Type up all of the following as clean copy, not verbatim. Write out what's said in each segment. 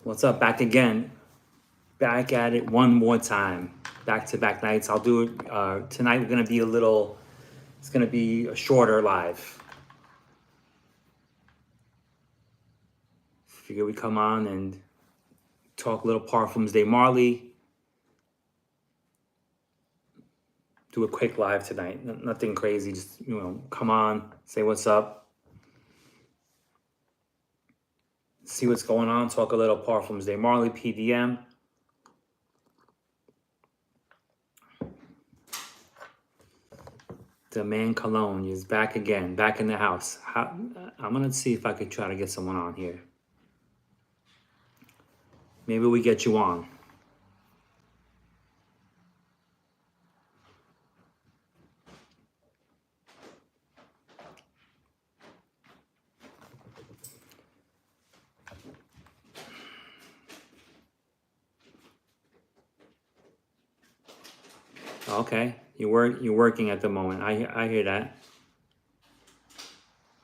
What's up? Back again. Back at it one more time. Back to back nights. I'll do it tonight. We're gonna be a little. It's gonna be a shorter live. Figure we come on and talk a little Parfums de Marley. Do a quick live tonight. Nothing crazy. Just come on, say what's up, see what's going on. Talk a little Parfums de Marley PDM. The man Cologne is back again, back in the house. I'm gonna see if I could try to get someone on here. Maybe we get you on. Okay, you're working at the moment. I hear that.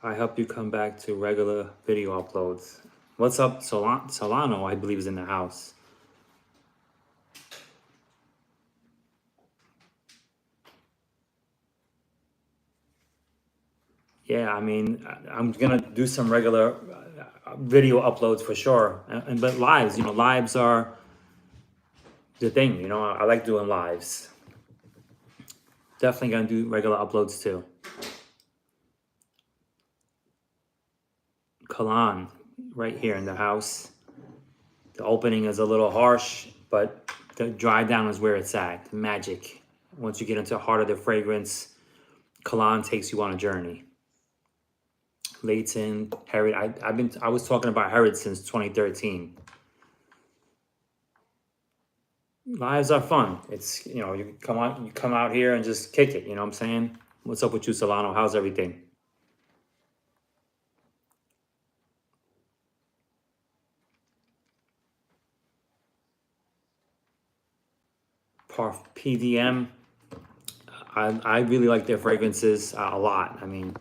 I help you come back to regular video uploads. What's up, Solano? I believe is in the house. Yeah, I mean, I'm gonna do some regular video uploads for sure. But lives, lives are the thing. I like doing lives. Definitely gonna do regular uploads too. Kalan, right here in the house. The opening is a little harsh, but the dry down is where it's at. Magic. Once you get into the heart of the fragrance, Kalan takes you on a journey. Leighton, Herod. I was talking about Herod since 2013. Lives are fun. It's you come out here and just kick it. You know what I'm saying? What's up with you, Solano? How's everything? PDM. I really like their fragrances a lot. I mean,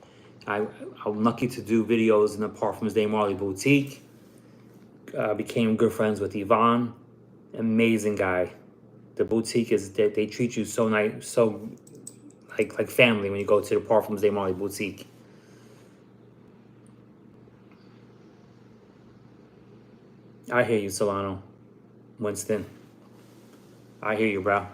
I'm lucky to do videos in the Parfums de Marley boutique. Became good friends with Yvonne. Amazing guy. The boutique is they treat you so nice, so like family when you go to the Parfums de Marley boutique. I hear you, Solano. Winston. I hear you, bro.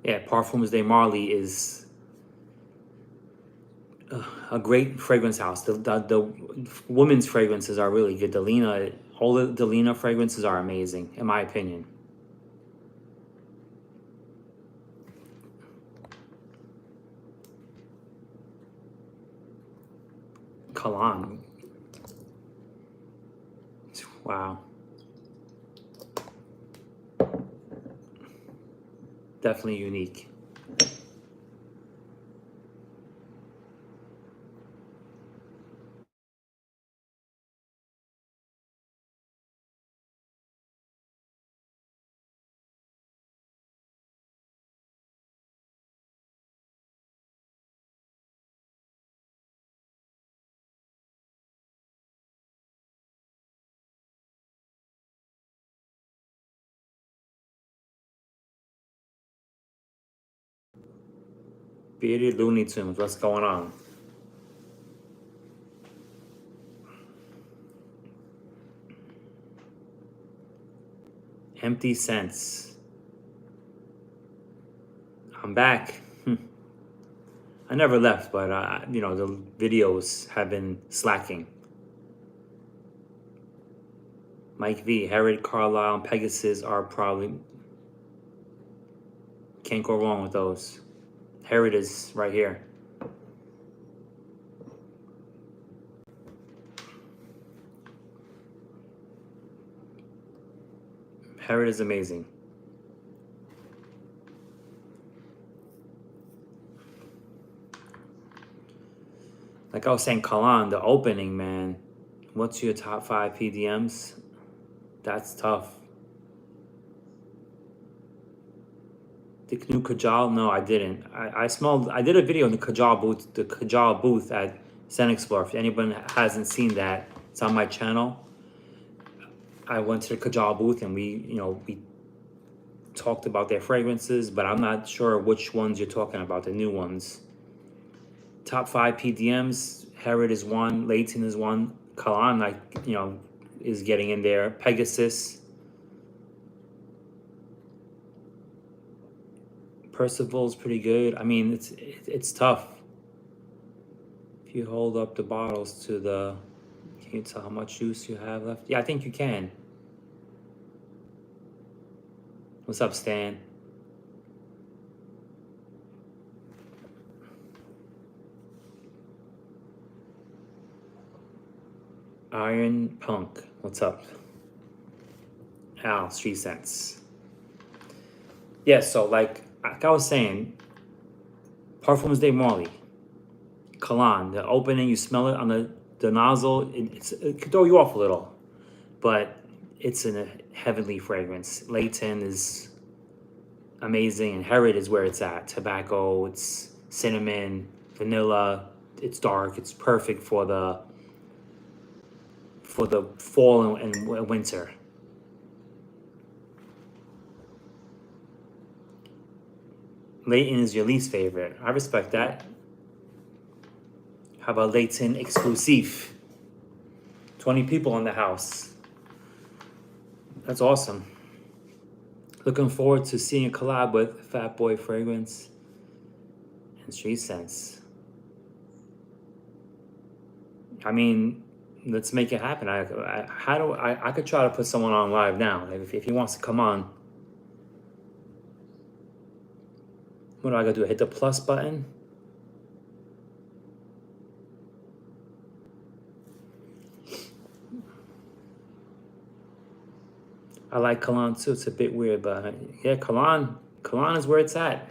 Yeah, Parfums de Marley is a great fragrance house. The women's fragrances are really good. All the Delina fragrances are amazing, in my opinion. Kalan. Wow. Definitely unique. Bearded Looney Tunes, what's going on? Empty Scents. I'm back. I never left, but the videos have been slacking. Mike V, Herod, Carlisle, and Pegasus are probably can't go wrong with those. Herod is right here. Herod is amazing. Like I was saying, Kalan, the opening, man. What's your top 5 PDMs? That's tough. The new Kajal? No, I didn't. I smelled. I did a video in the Kajal booth. The Kajal booth at Scent Explorer. If anyone hasn't seen that, it's on my channel. I went to the Kajal booth and we talked about their fragrances, but I'm not sure which ones you're talking about. The new ones. Top 5 PDMs. Herod is one. Leighton is one. Kalan, is getting in there. Pegasus. Percival's pretty good. I mean, it's tough. If you hold up the bottles to the, can you tell how much juice you have left? Yeah, I think you can. What's up, Stan? Iron Punk, what's up? Al, Street Sense. Yeah, so like I was saying, Parfums de Marly, Cologne, the opening, you smell it on the nozzle, it could throw you off a little, but it's a heavenly fragrance. Leighton is amazing, and Herod is where it's at. Tobacco, it's cinnamon, vanilla, it's dark, it's perfect for the fall and winter. Leighton is your least favorite. I respect that. How about Leighton Exclusive? 20 people in the house. That's awesome. Looking forward to seeing a collab with Fat Boy Fragrance and Street Sense. I mean, let's make it happen. I could try to put someone on live now if he wants to come on. What do I gotta do? Hit the plus button? I like Cologne too. It's a bit weird, but yeah, Cologne is where it's at.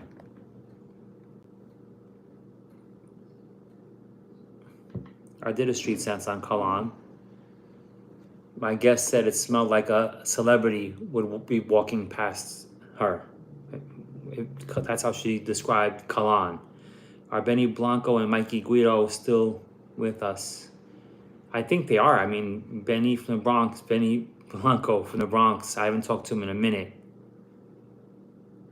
I did a Street Sense on Cologne. My guest said it smelled like a celebrity would be walking past her. That's how she described Cologne. Are Benny Blanco and Mikey Guido still with us? I think they are. I mean, Benny Blanco from the Bronx. I haven't talked to him in a minute.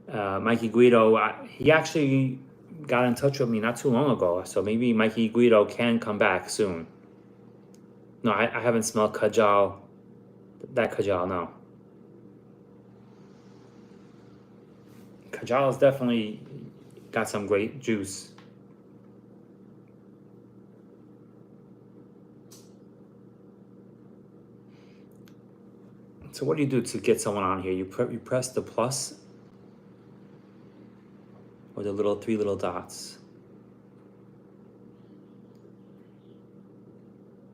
Mikey Guido, he actually got in touch with me not too long ago. So maybe Mikey Guido can come back soon. No, I haven't smelled Kajal. That Kajal, no. Kajal has definitely got some great juice. So what do you do to get someone on here? You press the plus or the three little dots.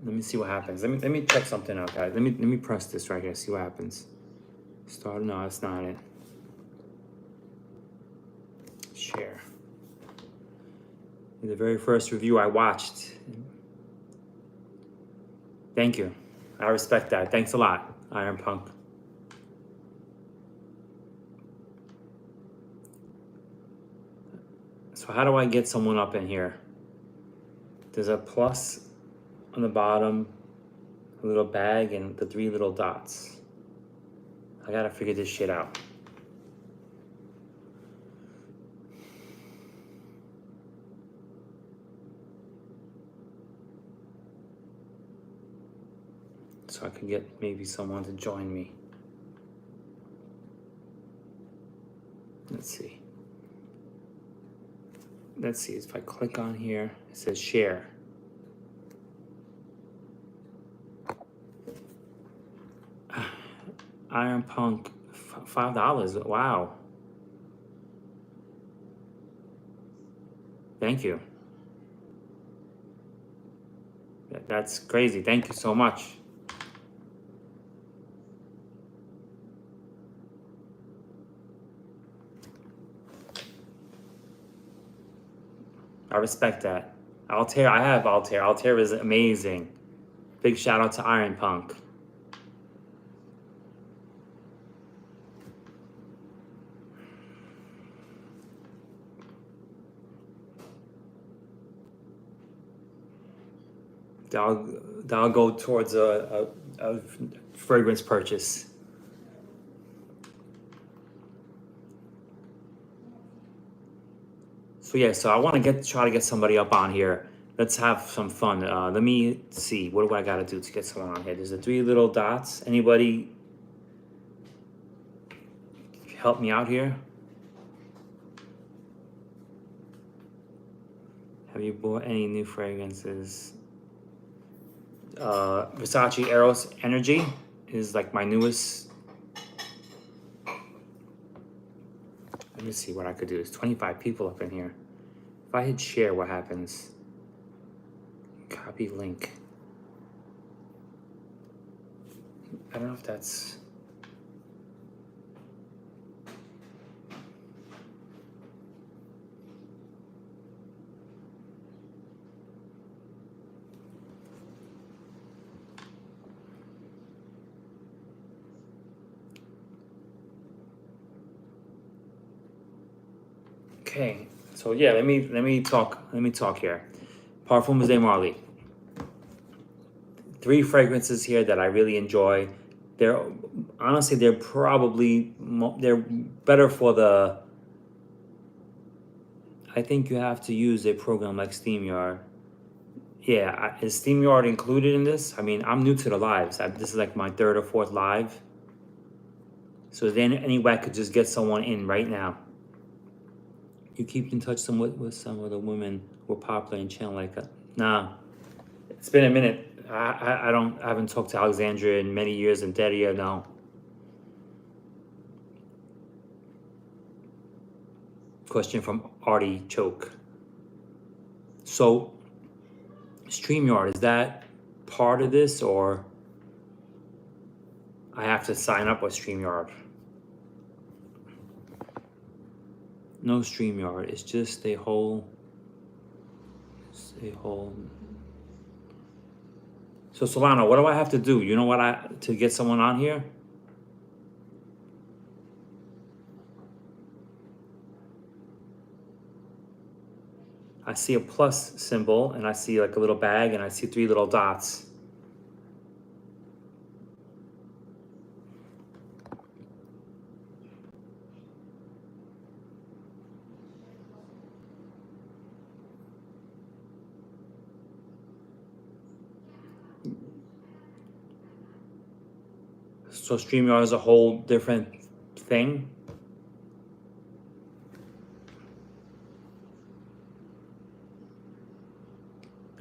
Let me see what happens. Let me check something out, guys. Let me press this right here. See what happens. Start. No, that's not it. Share. The very first review I watched. Thank you. I respect that. Thanks a lot, Iron Punk. So how do I get someone up in here? There's a plus on the bottom, a little bag, and the three little dots. I gotta figure this shit out. So I can get maybe someone to join me. Let's see. Let's see, if I click on here, it says share. Iron Punk, $5. Wow. Thank you. That's crazy. Thank you so much. I respect that. Altair, I have Altair. Altair is amazing. Big shout out to Iron Punk. that'll go towards a fragrance purchase. So yeah, so I want to try to get somebody up on here. Let's have some fun. Let me see. What do I got to do to get someone on here? There's the 3 little dots. Anybody help me out here? Have you bought any new fragrances? Versace Eros Energy is like my newest. Let me see what I could do. There's 25 people up in here. If I hit share, what happens? Copy link. I don't know if that's... Okay, so yeah, let me talk here. Parfums de Marly. 3 fragrances here that I really enjoy. They're honestly they're better for the. I think you have to use a program like SteamYard. Yeah, is SteamYard included in this? I mean, I'm new to the lives. This is like my 3rd or 4th live. So is there any way I could just get someone in right now? You keep in touch with some of the women who are popular in channel like that? Nah, it's been a minute. I haven't talked to Alexandria in many years, and Dedia, no. Question from Artie Choke. So, StreamYard, is that part of this, or I have to sign up with StreamYard? No StreamYard. It's just a whole. So Solano, what do I have to do? You know what to get someone on here? I see a plus symbol, and I see like a little bag, and I see 3 little dots. So StreamYard is a whole different thing.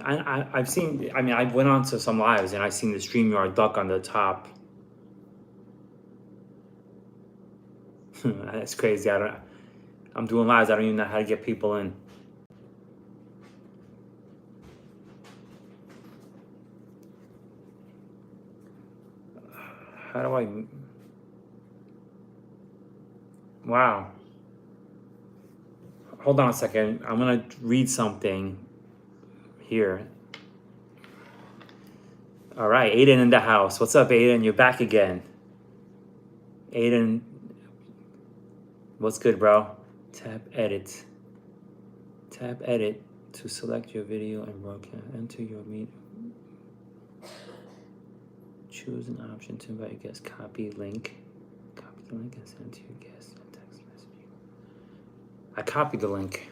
I've seen. I mean, I went on to some lives and I've seen the StreamYard duck on the top. That's crazy. I'm doing lives. I don't even know how to get people in. How do I? Wow. Hold on a second. I'm gonna read something here. All right, Aiden in the house. What's up, Aiden? You're back again. Aiden, what's good, bro? Tap edit. Tap edit to select your video and broadcast. Enter your meet. Choose an option to invite a guest. Copy link. Copy the link and send to your guest. Text message. I copied the link.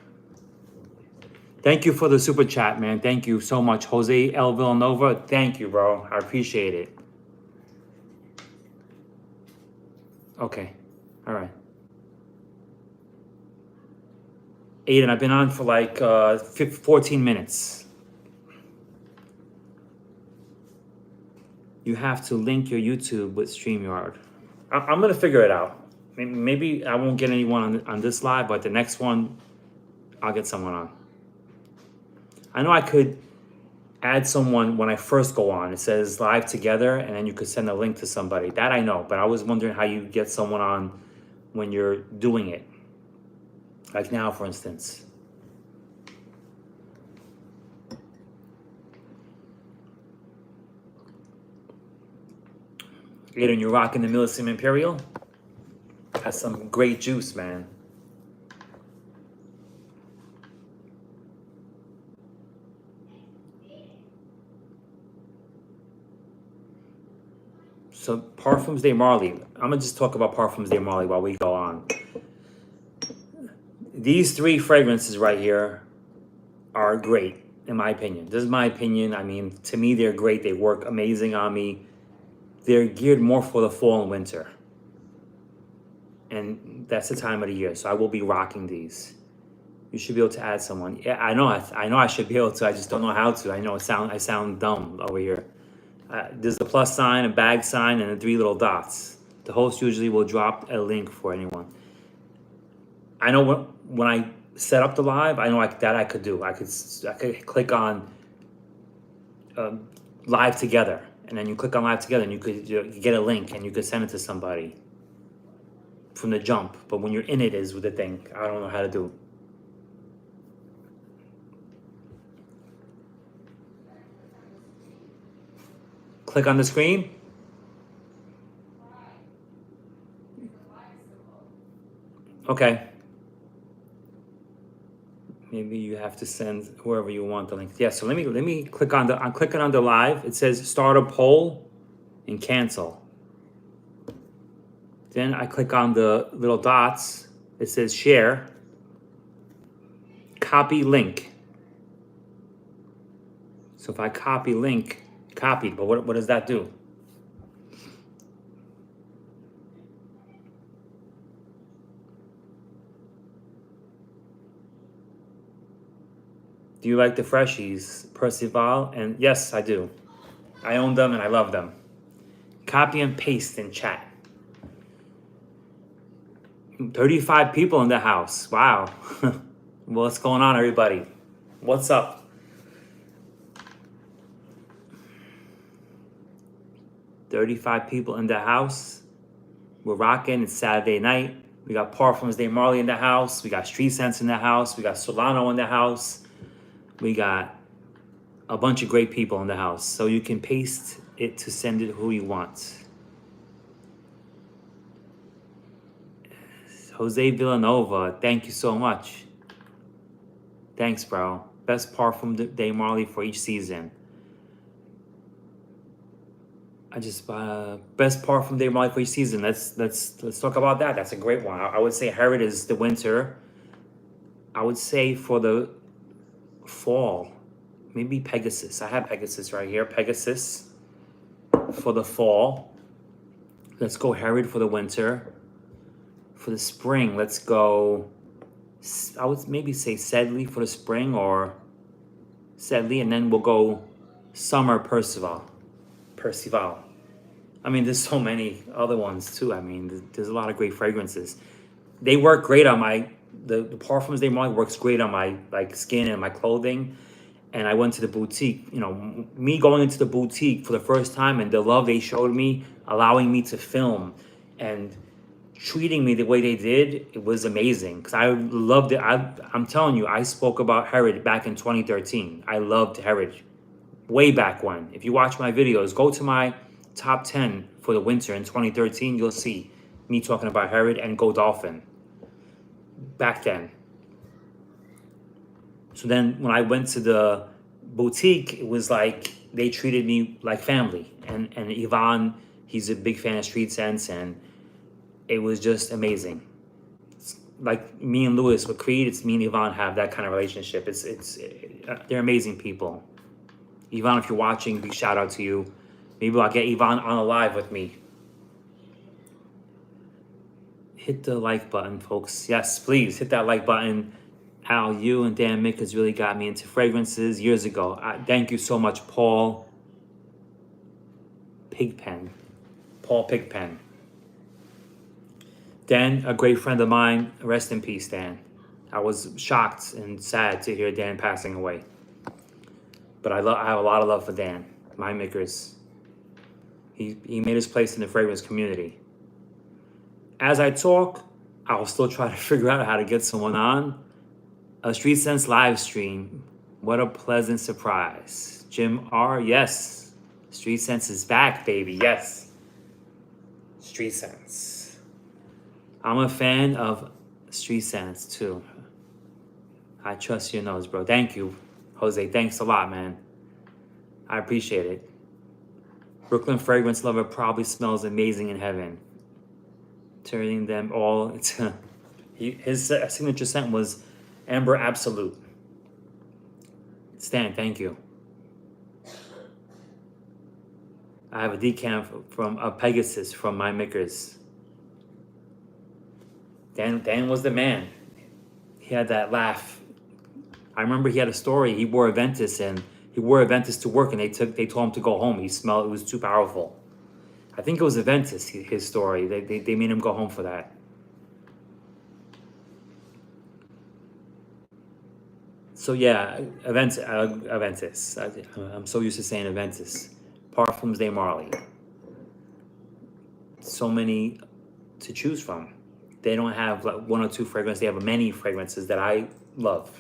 Thank you for the super chat, man. Thank you so much. Jose L. Villanova, thank you, bro. I appreciate it. Okay. All right. Aiden, I've been on for like 14 minutes. You have to link your YouTube with StreamYard. I'm going to figure it out. Maybe I won't get anyone on this live, but the next one, I'll get someone on. I know I could add someone when I first go on. It says live together, and then you could send a link to somebody. That I know, but I was wondering how you get someone on when you're doing it. Like now, for instance. Aiden, you're rocking the Millicent Imperial? Has some great juice, man. So Parfums de Marly. I'm gonna just talk about Parfums de Marly while we go on. These three fragrances right here are great, in my opinion. This is my opinion. I mean, to me, they're great. They work amazing on me. They're geared more for the fall and winter. And that's the time of the year. So I will be rocking these. You should be able to add someone. Yeah, I know I should be able to. I just don't know how to. I know I sound dumb over here. There's a plus sign, a bag sign, and the 3 little dots. The host usually will drop a link for anyone. I know when I set up the live, I know that I could do. I could click on live together, and then you click on live together, and you could get a link, and you could send it to somebody from the jump. But when you're in it is with the thing. I don't know how to do. Click on the screen. Okay. Maybe you have to send whoever you want the link. Yeah, so let me click on I'm clicking on the live. It says start a poll and cancel. Then I click on the little dots. It says share. Copy link. So if I copy link, copied, but what does that do? Do you like the freshies, Percival? And yes, I do. I own them and I love them. Copy and paste in chat. 35 people in the house. Wow. What's going on, everybody? What's up? "35 people in the house. We're rocking. It's Saturday night. We got Parfums de Marly in the house. We got Street Scents in the house. We got Solano in the house. We got a bunch of great people in the house. So you can paste it to send it who you want. Jose Villanova, thank you so much. Thanks, bro. Best Parfum de Marly for each season. Best Parfum de Marly for each season. Let's talk about that. That's a great one. I would say Herod is the winter. I would say for the fall, maybe Pegasus. I have Pegasus right here. Pegasus for the fall. Let's go Herod for the winter. For the spring, let's go, I would maybe say Sedley for the spring, or Sedley, and then we'll go summer Percival. I mean, there's so many other ones too. I mean, there's a lot of great fragrances. They work great on the Parfums de Marly works great on my skin and my clothing. And I went to the boutique, me going into the boutique for the first time, and the love they showed me, allowing me to film and treating me the way they did, it was amazing. Because I loved it. I'm telling you, I spoke about Herod back in 2013. I loved Herod way back when. If you watch my videos, go to my top 10 for the winter in 2013. You'll see me talking about Herod and Godolphin back then. So then when I went to the boutique, it was like they treated me like family. And Yvonne, he's a big fan of Street Scents, and it was just amazing. It's like me and Lewis with Creed, it's me and Yvonne have that kind of relationship. They're amazing people. Yvonne, if you're watching, big shout out to you. Maybe I'll get Yvonne on a live with me. Hit the like button, folks. Yes, please hit that like button. Al, you and Dan Mick has really got me into fragrances years ago. Thank you so much, Paul Pigpen. Dan, a great friend of mine. Rest in peace, Dan. I was shocked and sad to hear Dan passing away. But I have a lot of love for Dan, my makers. He made his place in the fragrance community. As I talk, I'll still try to figure out how to get someone on. A Street Scents live stream. What a pleasant surprise. Jim R, yes. Street Scents is back, baby, yes. Street Scents. I'm a fan of Street Scents too. I trust your nose, bro. Thank you, Jose. Thanks a lot, man. I appreciate it. Brooklyn fragrance lover probably smells amazing in heaven. Turning them all into... His signature scent was Amber Absolute. Stan, thank you. I have a decant from Pegasus from My Makers. Dan was the man. He had that laugh. I remember he had a story. He wore a Ventus to work, and they told him to go home. He smelled, it was too powerful. I think it was a Ventus, his story. They made him go home for that. So yeah, Aventus. I'm so used to saying Aventus. Parfums de Marley. So many to choose from. They don't have like one or two fragrances. They have many fragrances that I love.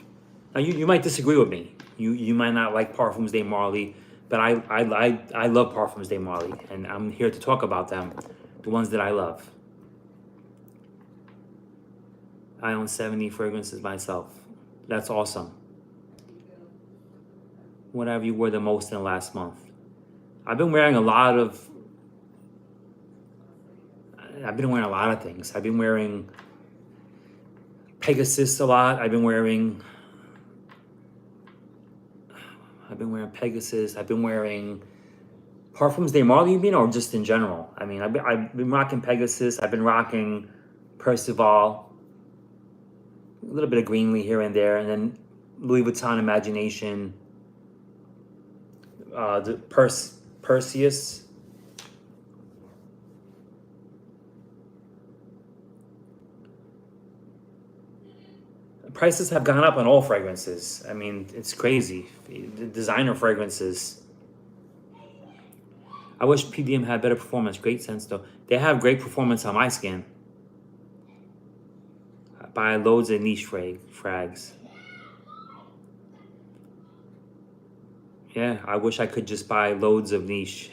Now you might disagree with me. You might not like Parfums de Marley, but I love Parfums de Marley, and I'm here to talk about them, the ones that I love. I own 70 fragrances myself. That's awesome. What have you wore the most in the last month? I've been wearing a lot of things. I've been wearing Pegasus a lot. I've been wearing Pegasus. I've been wearing Parfums de Marley, you mean, or just in general? I mean, I've been rocking Pegasus. I've been rocking Percival, a little bit of Greenlee here and there, and then Louis Vuitton Imagination, the Perseus. Prices have gone up on all fragrances. I mean, it's crazy. The designer fragrances. I wish PDM had better performance. Great sense, though. They have great performance on my skin. I buy loads of niche frags. Yeah, I wish I could just buy loads of niche.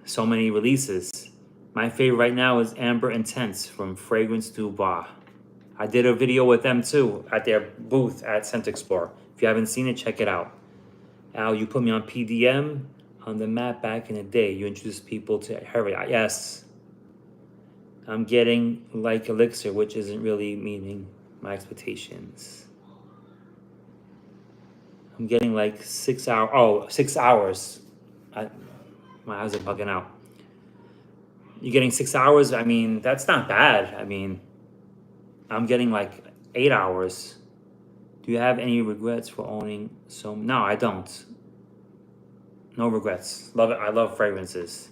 So many releases. My favorite right now is Amber Intense from Fragrance du Bois. I did a video with them too at their booth at Scent Explorer. If you haven't seen it, check it out. Al, you put me on PDM on the map back in the day. You introduced people to Harry. Yes. I'm getting like Elixir, which isn't really meeting my expectations. I'm getting like 6 hours. Oh, 6 hours. My eyes are bugging out. You're getting 6 hours? I mean, that's not bad. I mean, I'm getting like 8 hours. Do you have any regrets for owning so? No, I don't. No regrets. Love it. I love fragrances.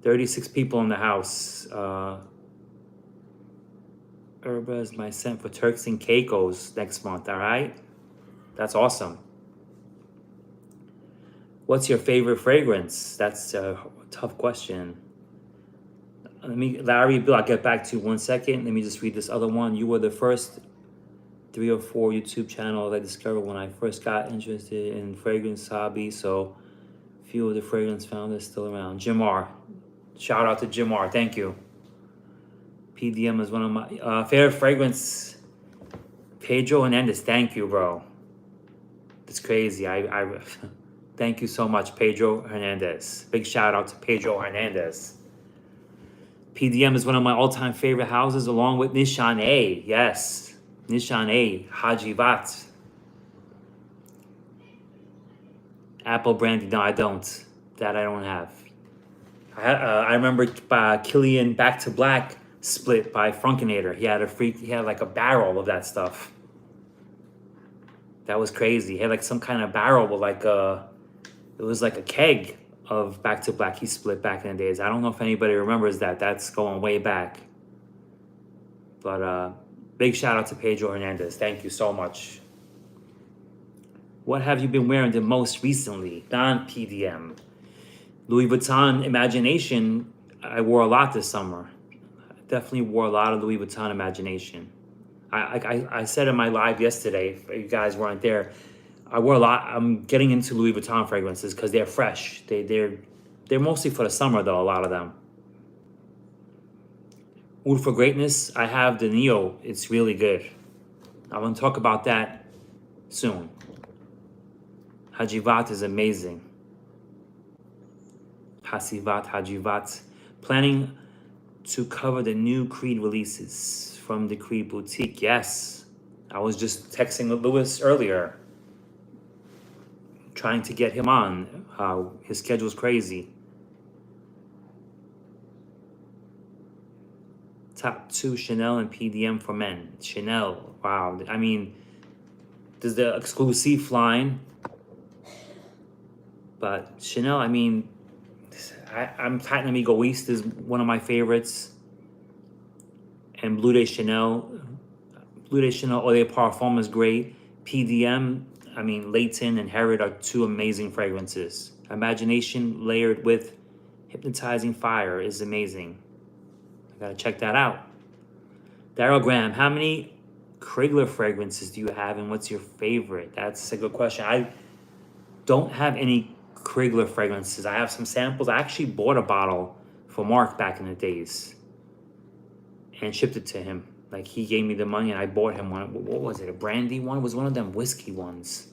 36 people in the house. Herba is my scent for Turks and Caicos next month, all right? That's awesome. What's your favorite fragrance? That's a tough question. Larry Bill, I'll get back to you 1 second. Let me just read this other one. You were the first 3 or 4 YouTube channels I discovered when I first got interested in fragrance hobby, so few of the fragrance founders still around. Jim R. Shout out to Jim R. Thank you. PDM is one of my favorite fragrance. Pedro Hernandez, thank you, bro. It's crazy. I thank you so much, Pedro Hernandez. Big shout out to Pedro Hernandez. PDM is one of my all-time favorite houses, along with Nishan A. Yes, Nishan A. Hajivat. Apple brandy. No, I don't. That I don't have. I remember Killian Back to Black split by Frunkinator. He had like a barrel of that stuff. That was crazy. He had like some kind of barrel with like it was like a keg of Back to Black. He split back in the days. I don't know if anybody remembers that. That's going way back. But big shout out to Pedro Hernandez. Thank you so much. What have you been wearing the most recently? Non-PDM. Louis Vuitton Imagination. I wore a lot this summer. I definitely wore a lot of Louis Vuitton Imagination. I said in my live yesterday, if you guys weren't there, I wore a lot. I'm getting into Louis Vuitton fragrances because they're fresh. They're mostly for the summer though, a lot of them. Wood for Greatness, I have the Neo. It's really good. I'm going to talk about that soon. Hajivat is amazing. Hasivat, Hajivat. Planning to cover the new Creed releases from the Creed boutique. Yes. I was just texting with Lewis earlier, trying to get him on. His schedule's crazy. Top 2 Chanel and PDM for men. Chanel, wow. I mean, there's the exclusive line, but Chanel, I mean, I'm Platinum Egoist is one of my favorites, and Blue Day Chanel Eau de Parfum is great. PDM, I mean, Leighton and Herod are two amazing fragrances. Imagination layered with hypnotizing fire is amazing. I gotta check that out. Daryl Graham, how many Krigler fragrances do you have, and what's your favorite? That's a good question. I don't have any Krigler fragrances. I have some samples. I actually bought a bottle for Mark back in the days and shipped it to him. Like, he gave me the money and I bought him one. What was it? A brandy one? It was one of them whiskey ones.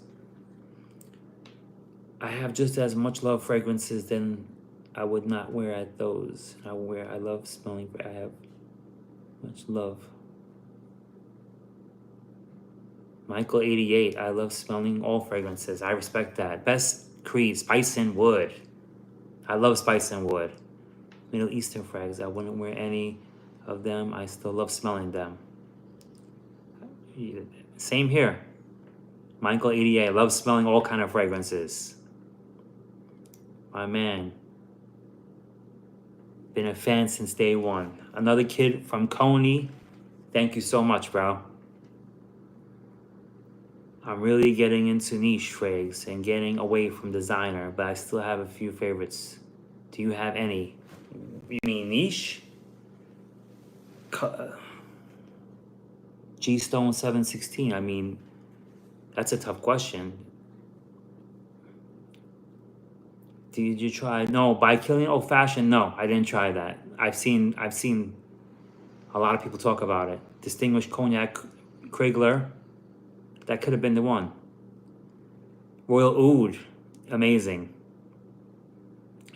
I have just as much love fragrances than I would not wear at those. I love smelling. I have much love. Michael 88. I love smelling all fragrances. I respect that. Best Creed, Spice and Wood. I love Spice and Wood. Middle Eastern frags. I wouldn't wear any of them. I still love smelling them. Same here. Michael 88. I love smelling all kind of fragrances. My man. Been a fan since day one. Another kid from Coney. Thank you so much, bro. I'm really getting into niche frags and getting away from designer, but I still have a few favorites. Do you have any? You mean niche? G-Stone 716. I mean, that's a tough question. Did you try? No, by Killing Old Fashioned. No, I didn't try that. I've seen a lot of people talk about it. Distinguished Cognac Krigler. That could have been the one. Royal Oud. Amazing.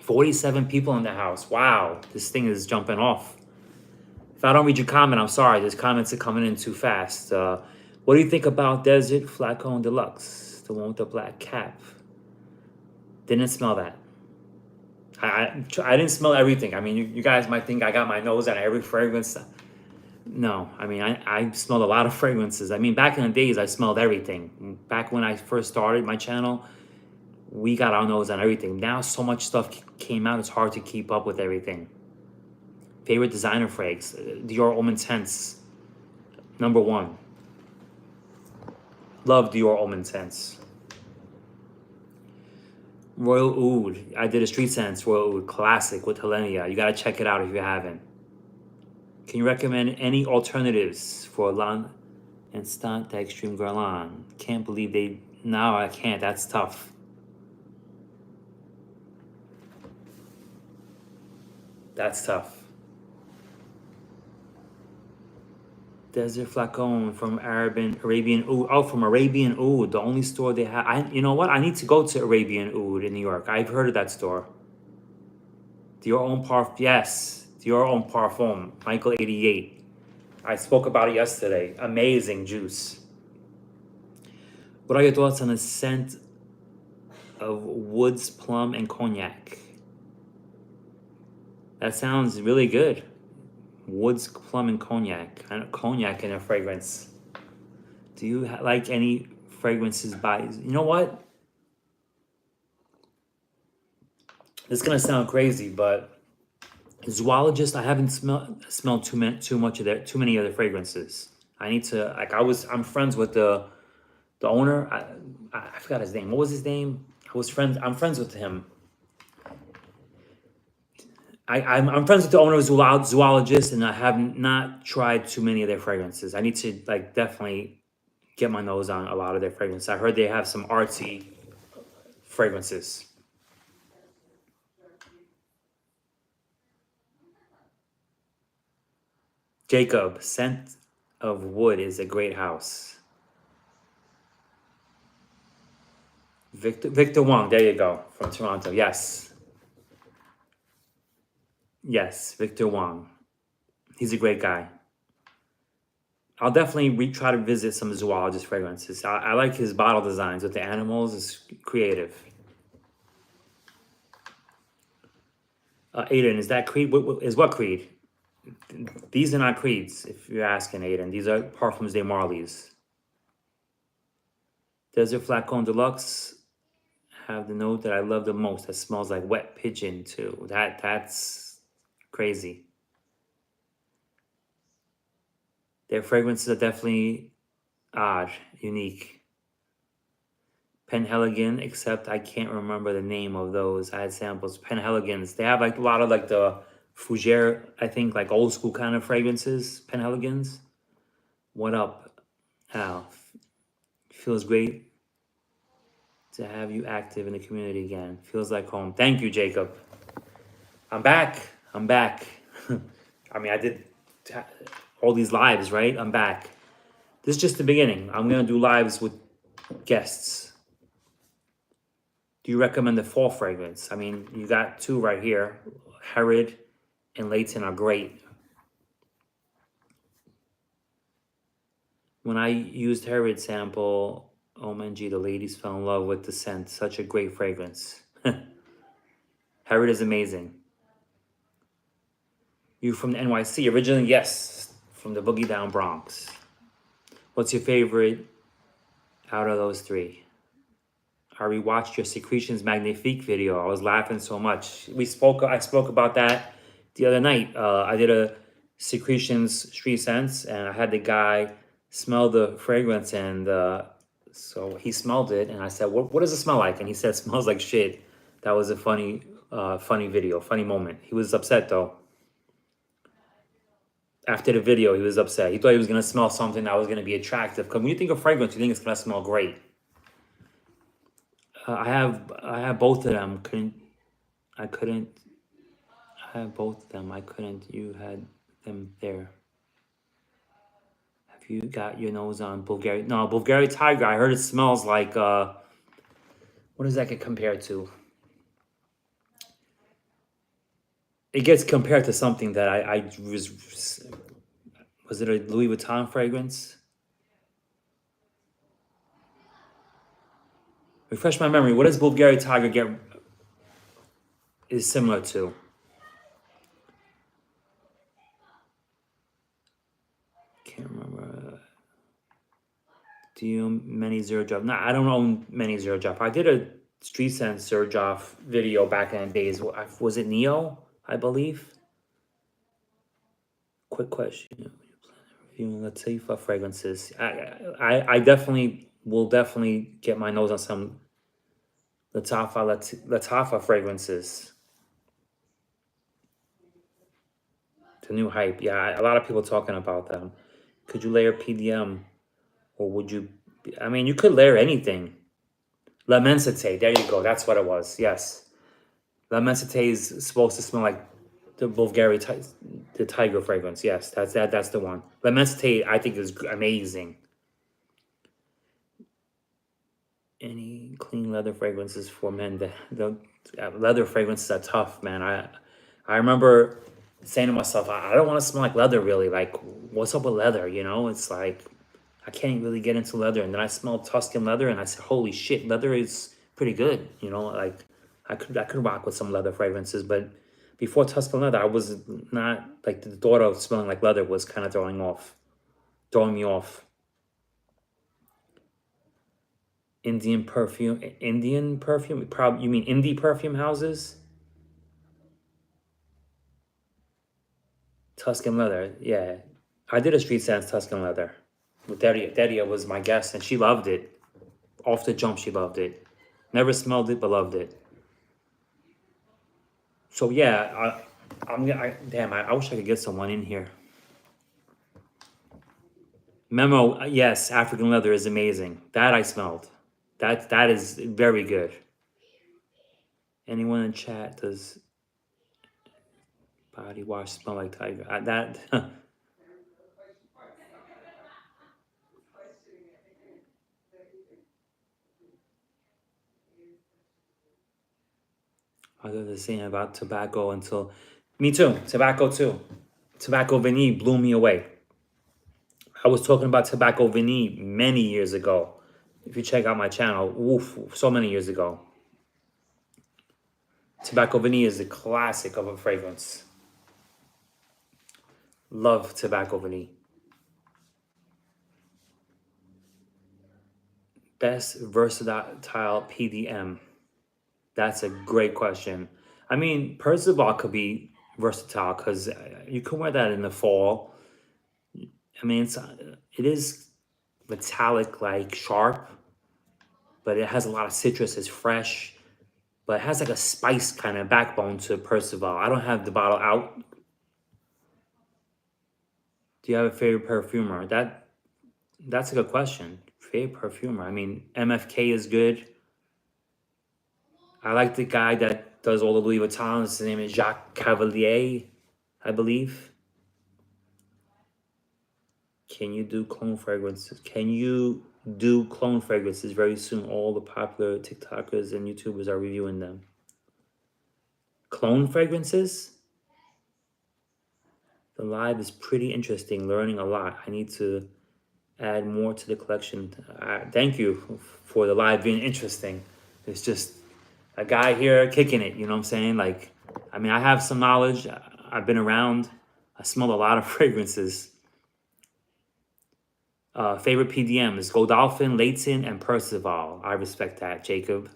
47 people in the house. Wow, this thing is jumping off. If I don't read your comment, I'm sorry. These comments are coming in too fast. What do you think about Desert Flacon Deluxe? The one with the black cap. Didn't smell that. I didn't smell everything. I mean, you guys might think I got my nose on every fragrance. No, I mean, I smelled a lot of fragrances. I mean, back in the days, I smelled everything. Back when I first started my channel, we got our nose on everything. Now, so much stuff came out, it's hard to keep up with everything. Favorite designer frags? Dior Homme Intense, #1. Love Dior Homme Intense. Royal Oud. I did a Street Sense Royal Oud classic with Helenia. You gotta check it out if you haven't. Can you recommend any alternatives for Lan Instant Extreme Guerlain? Can't believe they... No, I can't. That's tough. That's tough. Desert Flacon from Arabian Oud. Oh, from Arabian Oud. The only store they have. You know what? I need to go to Arabian Oud in New York. I've heard of that store. Dior Homme Parfum. Yes. Dior Homme Parfum. Michael 88. I spoke about it yesterday. Amazing juice. What are your thoughts on the scent of woods, plum, and cognac? That sounds really good. Woods, plum, and cognac. Cognac in a fragrance. Do you like any fragrances by... You know what? This is going to sound crazy, but Zoologist, I haven't smelled too many of their fragrances. I need to... I'm friends with the owner. I forgot his name. What was his name? I'm friends with him. I'm friends with the owner of Zoologist, and I have not tried too many of their fragrances. I need to definitely get my nose on a lot of their fragrances. I heard they have some artsy fragrances. Jacob, Scent of Wood is a great house. Victor Wong. There you go, from Toronto. Yes, yes, Victor Wong. He's a great guy. I'll definitely try to visit some zoologist fragrances. I like his bottle designs with the animals. It's creative. Aiden, is that Creed? What Creed? These are not Creeds, if you're asking, Aiden. These are Parfums de Marley's. Desert Flacon Deluxe have the note that I love the most. That smells like wet pigeon too. That's crazy. Their fragrances are definitely odd, unique. Penheligon, except I can't remember the name of those. I had samples. Penheligons. They have like a lot of like the Fougere, I think, like old school kind of fragrances. Penheligons. What up, Al? Feels great to have you active in the community again. Feels like home. Thank you, Jacob. I'm back. I'm back. I mean, I did all these lives, right? I'm back. This is just the beginning. I'm going to do lives with guests. Do you recommend the fall fragrance? I mean, you got two right here. Herod and Leighton are great. When I used Herod sample, OMG, the ladies fell in love with the scent. Such a great fragrance. Herod is amazing. You from the NYC? Originally, yes. From the Boogie Down Bronx. What's your favorite out of those three? I rewatched your Secretions Magnifique video. I was laughing so much. I spoke about that the other night. I did a Secretions Street Scents, and I had the guy smell the fragrance, and so he smelled it, and I said, "What does it smell like?" And he said, "It smells like shit." That was a funny video, funny moment. He was upset though. After the video, he was upset. He thought he was gonna smell something that was gonna be attractive. Because when you think of fragrance, you think it's gonna smell great. I have both of them. I have both of them. I couldn't. You had them there. Have you got your nose on Bulgari? No, Bulgari Tiger. I heard it smells like what does that get compared to? It gets compared to something that I was it a Louis Vuitton fragrance? Refresh my memory. What does Bulgari Tiger get is similar to? Can't remember. Do you own many Zero Drop? No, I don't own many Zero Drop. I did a Street Sense Zero Drop video back in the days. Was it Neo, I believe? Quick question. Reviewing Latifa fragrances. I definitely will definitely get my nose on some Latifa fragrances. The new hype. Yeah, a lot of people talking about them. Could you layer PDM, or would you? I mean, you could layer anything. La Mensite. There you go. That's what it was. Yes. La Mensite is supposed to smell like the Bulgari, the tiger fragrance. Yes, that's the one. La Mensite, I think, is amazing. Any clean leather fragrances for men? The leather fragrances are tough, man. I remember saying to myself, I don't want to smell like leather, really. Like, what's up with leather? You know, it's like I can't really get into leather. And then I smelled Tuscan leather, and I said, holy shit, leather is pretty good. You know, like I could rock with some leather fragrances, but before Tuscan leather, I was not like the thought of smelling like leather was kind of throwing me off. Indian perfume. Probably you mean indie perfume houses? Tuscan leather, yeah. I did a Street Sense Tuscan leather with Dedia. Dedia was my guest, and she loved it. Off the jump, she loved it. Never smelled it, but loved it. So yeah, I wish I could get someone in here. Memo, yes, African leather is amazing. That I smelled. That is very good. Anyone in chat does body wash smell like tiger? That I was just saying about tobacco until, me too, tobacco too. Tobacco vanille blew me away. I was talking about tobacco vanille many years ago. If you check out my channel, oof, so many years ago. Tobacco vanille is the classic of a fragrance. Love tobacco vanille. Best versatile PDM. That's a great question. I mean, Percival could be versatile because you can wear that in the fall. I mean, it is metallic, like sharp, but it has a lot of citrus. It's fresh, but it has like a spice kind of backbone to Percival. I don't have the bottle out. Do you have a favorite perfumer? That's a good question. Favorite perfumer. I mean, MFK is good. I like the guy that does all the Louis Vuittons. His name is Jacques Cavalier, I believe. Can you do clone fragrances? Can you do clone fragrances very soon? All the popular TikTokers and YouTubers are reviewing them. Clone fragrances? The live is pretty interesting, learning a lot. I need to add more to the collection. Thank you for the live being interesting. It's just a guy here kicking it, you know what I'm saying? Like, I mean, I have some knowledge. I've been around. I smell a lot of fragrances. Favorite PDM is Godolphin, Leighton, and Percival. I respect that, Jacob.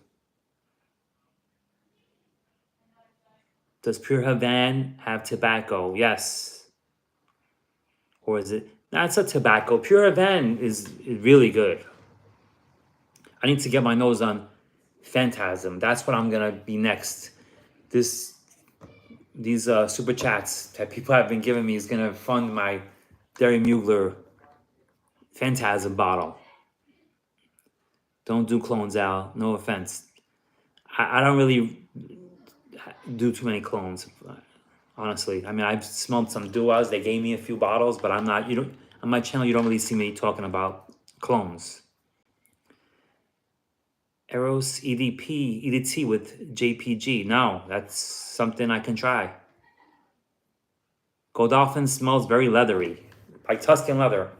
Does Pure Havane have tobacco? Yes. Or is it? That's a tobacco. Pure Havane is really good. I need to get my nose on Phantasm. That's what I'm gonna be next. These super chats that people have been giving me is gonna fund my Derry Mugler Phantasm bottle. Don't do clones, Al. No offense. I don't really do too many clones, honestly. I mean, I've smelled some duos. They gave me a few bottles, but I'm not. You don't on my channel. You don't really see me talking about clones. Eros EDT with JPG. No, that's something I can try. Godolphin smells very leathery, like Tuscan leather.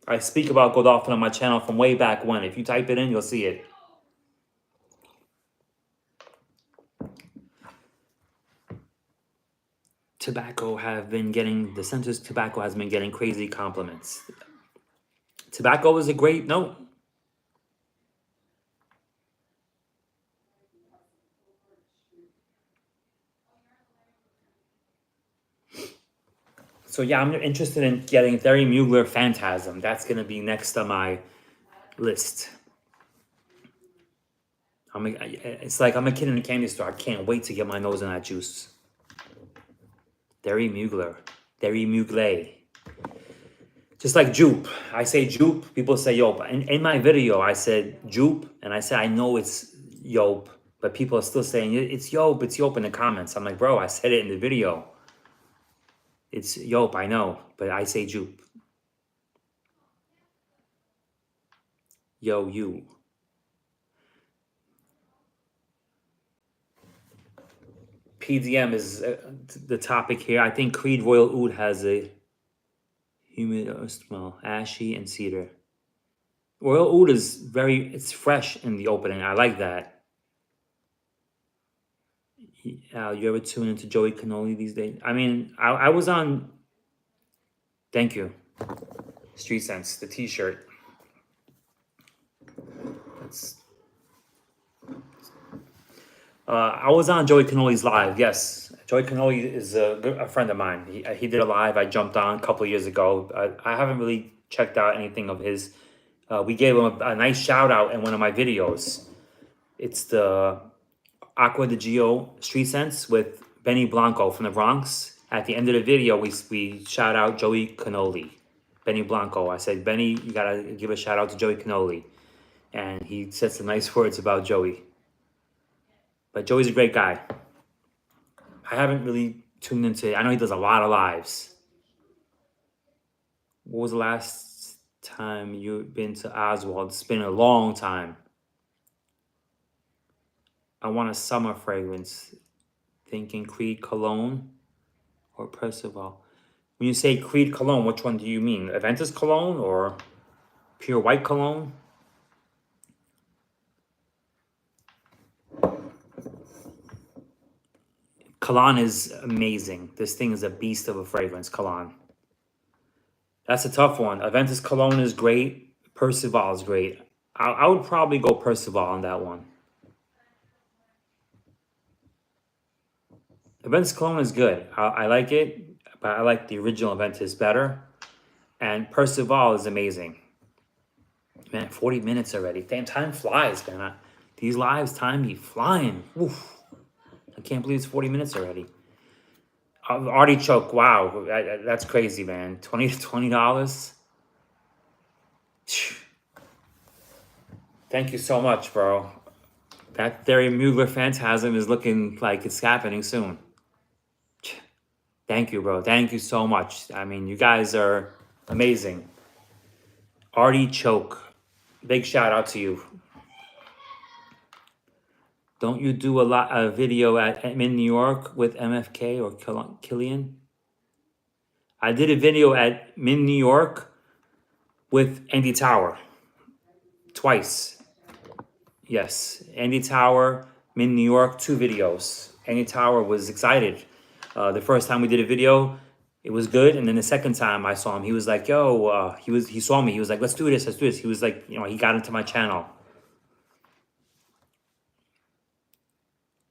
I speak about Godolphin on my channel from way back when. If you type it in, you'll see it. The SCENTS tobacco has been getting crazy compliments. Tobacco is a great note. So yeah, I'm interested in getting Thierry Mugler Phantasm. That's gonna be next on my list. It's like I'm a kid in a candy store. I can't wait to get my nose in that juice. Thierry Mugler. Just like Jupe. I say Jupe, people say Yope. In my video, I said Jupe, and I said I know it's Yope, but people are still saying it's Yope in the comments. I'm like, bro, I said it in the video. It's Yope, I know, but I say Jupe. Yo, you. PDM is the topic here. I think Creed Royal Oud has a humid smell, ashy and cedar. Royal Oud is it's fresh in the opening. I like that. Al, you ever tune into Joey Cannoli these days? I mean, I was on. Thank you. Street Sense, the T-shirt. I was on Joey Cannoli's live. Yes, Joey Cannoli is a friend of mine. He did a live. I jumped on a couple years ago. I haven't really checked out anything of his. We gave him a nice shout out in one of my videos. It's the Aqua de Gio Street Sense with Benny Blanco from the Bronx. At the end of the video, we shout out Joey Cannoli, Benny Blanco. I said, Benny, you gotta give a shout out to Joey Cannoli, and he said some nice words about Joey. But Joey's a great guy. I haven't really tuned into it. I know he does a lot of lives. What was the last time you've been to Oswald? It's been a long time. I want a summer fragrance. Thinking Creed Cologne or Percival. When you say Creed Cologne, which one do you mean? Aventus Cologne or Pure White Cologne? Cologne is amazing. This thing is a beast of a fragrance, Cologne. That's a tough one. Aventus Cologne is great. Percival is great. I would probably go Percival on that one. Aventus Cologne is good. I like it, but I like the original Aventus better. And Percival is amazing. Man, 40 minutes already. Damn, time flies, man. These lives, time be flying. Oof. I can't believe it's 40 minutes already. Artichoke, wow. That's crazy, man. $20 to $20. Thank you so much, bro. That Thierry Mugler Phantasm is looking like it's happening soon. Thank you, bro. Thank you so much. I mean, you guys are amazing. Artichoke. Big shout out to you. Don't you do a video in New York with MFK or Killian? I did a video at Min New York with Andy Tower. Twice. Yes. Andy Tower, Min New York, 2 videos. Andy Tower was excited. The first time we did a video, it was good. And then the second time I saw him, he was like, yo, he saw me. He was like, let's do this. He was like, he got into my channel.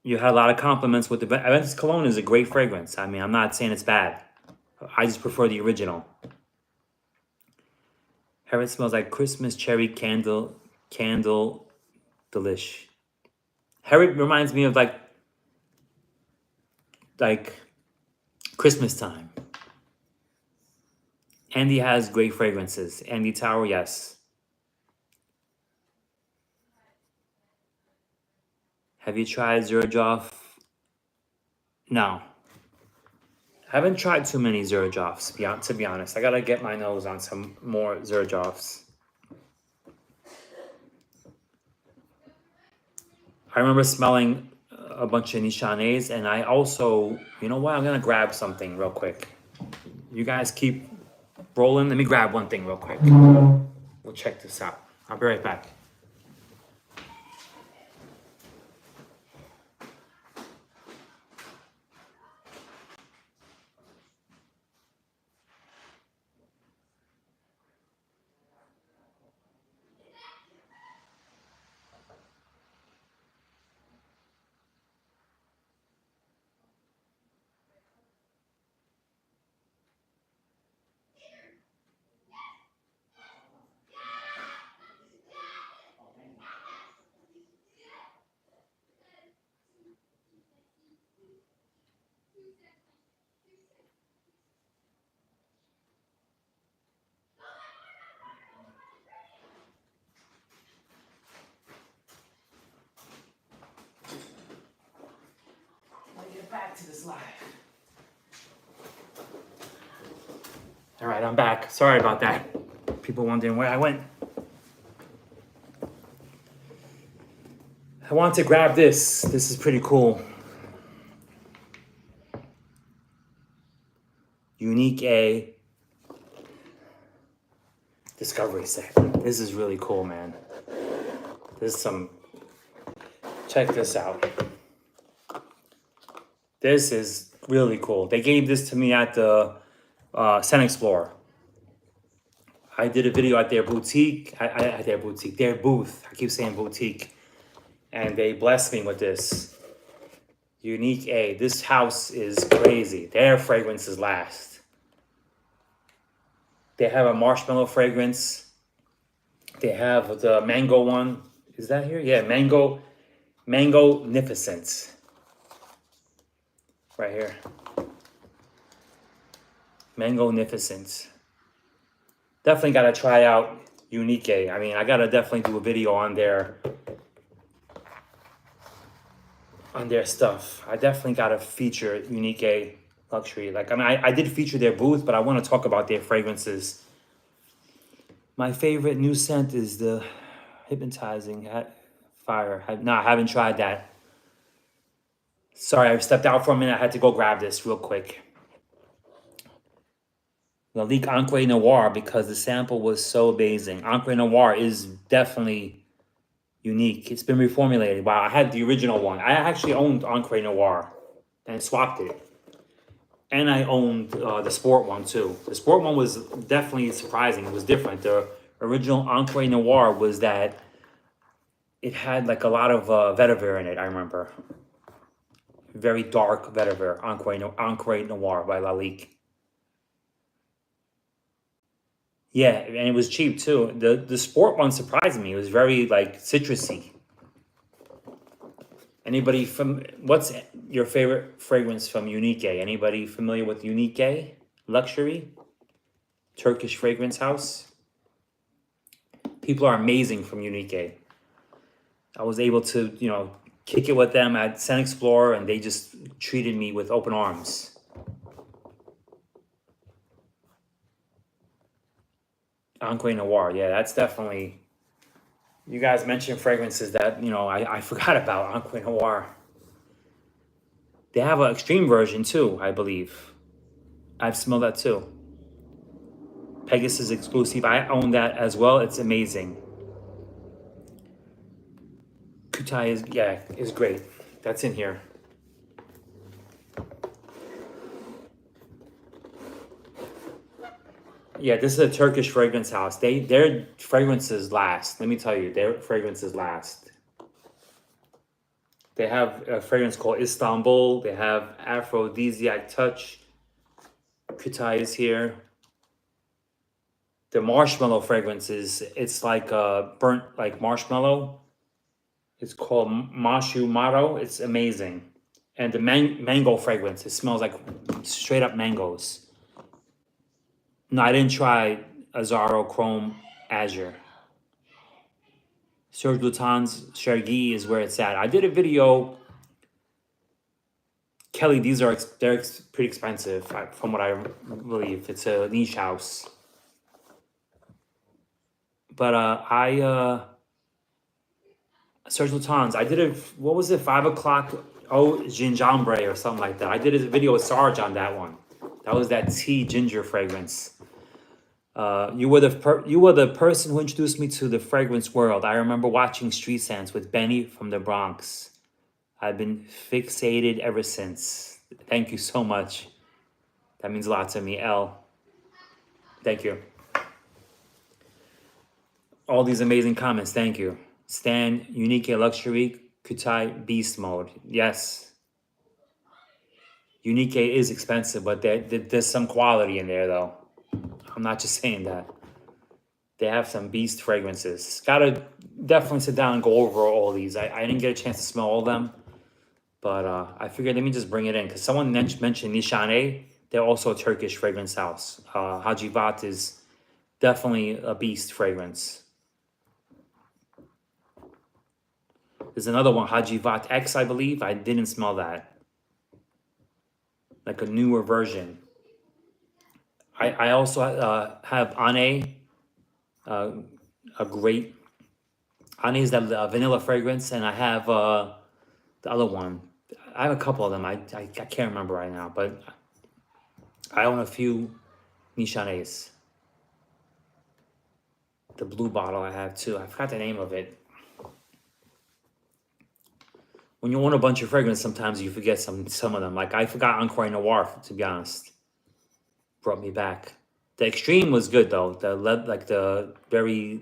You had a lot of compliments with the Aventus Cologne is a great fragrance. I mean, I'm not saying it's bad. I just prefer the original. It smells like Christmas cherry candle delish. Harriet reminds me of like Christmas time. Andy has great fragrances. Andy Tower, yes. Have you tried Xerjoff? No. I haven't tried too many Xerjoffs, to be honest. I gotta get my nose on some more Xerjoffs. I remember smelling a bunch of Nishanés, and I also, you know what? I'm gonna grab something real quick. You guys keep rolling. Let me grab one thing real quick. We'll check this out. I'll be right back. Back to this live. All right, I'm back. Sorry about that. People wondering where I went. I want to grab this. This is pretty cool. Unique A Discovery Set. This is really cool, man. This is some. Check this out. This is really cool. They gave this to me at the Scent Explorer. I did a video at their boutique, their booth. I keep saying boutique. And they blessed me with this. Unique A. This house is crazy. Their fragrances last. They have a marshmallow fragrance. They have the mango one. Is that here? Yeah, Mango-nificent. Right here. Mango-nificent. Definitely got to try out Unique A. I mean, I got to definitely do a video on their stuff. I definitely got to feature Unique A Luxury. Like, I mean, I did feature their booth, but I want to talk about their fragrances. My favorite new scent is the Hypnotizing Fire. No, I haven't tried that. Sorry, I stepped out for a minute. I had to go grab this real quick. Lalique Encre Noir, because the sample was so amazing. Encre Noir is definitely unique. It's been reformulated. Wow, I had the original one. I actually owned Encre Noir and swapped it. And I owned the sport one too. The sport one was definitely surprising. It was different. The original Encre Noir was that it had like a lot of vetiver in it, I remember. Very dark vetiver, Encre Noir by Lalique. Yeah, and it was cheap too. The sport one surprised me. It was very like citrusy. Anybody from what's your favorite fragrance from Unique? Anybody familiar with Unique Luxury? Turkish fragrance house. People are amazing from Unique. I was able to, kick it with them at Scent Explorer, and they just treated me with open arms. Encre Noir, yeah, that's definitely. You guys mentioned fragrances that I forgot about. Encre Noir. They have an extreme version too, I believe. I've smelled that too. Pegasus exclusive. I own that as well. It's amazing. Kutai is great. That's in here. Yeah, this is a Turkish fragrance house. Their fragrances last. Let me tell you, their fragrances last. They have a fragrance called Istanbul. They have Aphrodisiac Touch. Kutai is here. The marshmallow fragrances, it's like burnt like marshmallow. It's called Mashu Maro. It's amazing. And the mango fragrance, it smells like straight up mangoes. No, I didn't try Azaro Chrome Azure. Serge Luton's Chergui is where it's at. I did a video. Kelly, they're pretty expensive from what I believe. It's a niche house. But Serge Luton's, I did what was it, 5 o'clock, gingembre or something like that. I did a video with Sarge on that one. That was that tea ginger fragrance. You were the person who introduced me to the fragrance world. I remember watching Street Scents with Benny from the Bronx. I've been fixated ever since. Thank you so much. That means a lot to me, L. Thank you. All these amazing comments. Thank you. Stan, Unique Luxury, Kutai, Beast Mode. Yes. Unique is expensive, but there's some quality in there, though. I'm not just saying that. They have some beast fragrances. Gotta definitely sit down and go over all these. I didn't get a chance to smell all of them, but I figured let me just bring it in because someone mentioned Nishane. They're also a Turkish fragrance house. Hacivat is definitely a beast fragrance. There's another one, Hacivat X, I believe. I didn't smell that. Like a newer version. I also have Ane, a great. Ane is that vanilla fragrance, and I have the other one. I have a couple of them. I can't remember right now, but I own a few Nishanes. The blue bottle I have too. I forgot the name of it. When you own a bunch of fragrances, sometimes you forget some of them. Like I forgot Encre Noir, to be honest. Brought me back. The extreme was good though. The very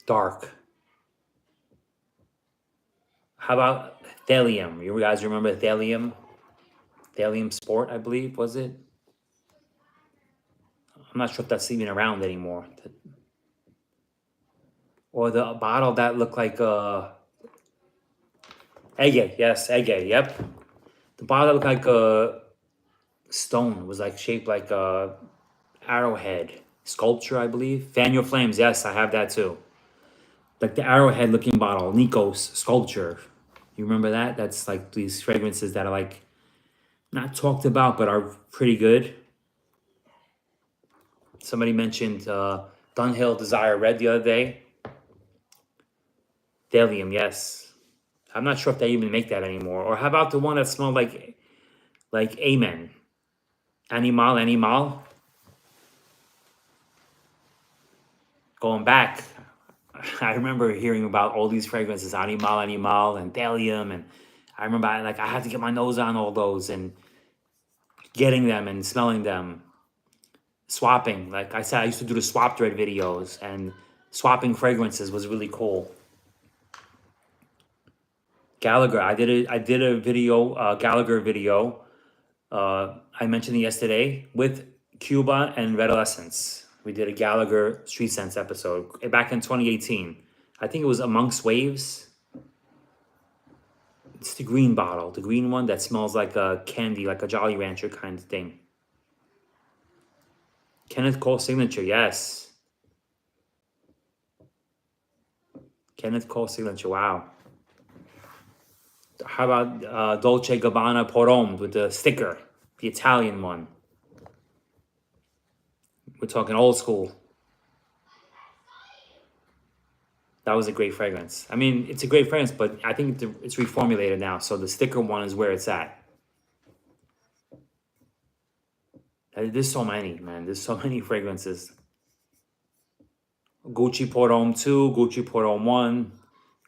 dark. How about Thallium? You guys remember Thallium? Thallium Sport, I believe, was it? I'm not sure if that's even around anymore. Or the bottle that looked like Ege, yes, Ege, yep. The bottle that looked like a stone. It was like shaped like a arrowhead sculpture, I believe. Fan Your Flames, yes, I have that too. Like the arrowhead looking bottle, Nikos sculpture. You remember that? That's like these fragrances that are like not talked about but are pretty good. Somebody mentioned Dunhill Desire Red the other day. Thallium, yes. I'm not sure if they even make that anymore. Or how about the one that smelled like Amen? Animal. Going back, I remember hearing about all these fragrances, Animal, and Delium, and I remember I had to get my nose on all those and getting them and smelling them, swapping. Like I said, I used to do the swap thread videos, and swapping fragrances was really cool. Gallagher, I did a video, Gallagher video. I mentioned it yesterday with Cuba and Red Essence. We did a Gallagher Street Scents episode back in 2018. I think it was Amongst Waves. It's the green bottle, the green one that smells like a candy, like a Jolly Rancher kind of thing. Kenneth Cole Signature, yes. Kenneth Cole Signature, wow. How about Dolce Gabbana Porome with the sticker, the Italian one? We're talking old school. That was a great fragrance. I mean, it's a great fragrance, but I think it's reformulated now. So the sticker one is where it's at. There's so many, man. There's so many fragrances. Gucci Portome 2, Gucci Portome 1,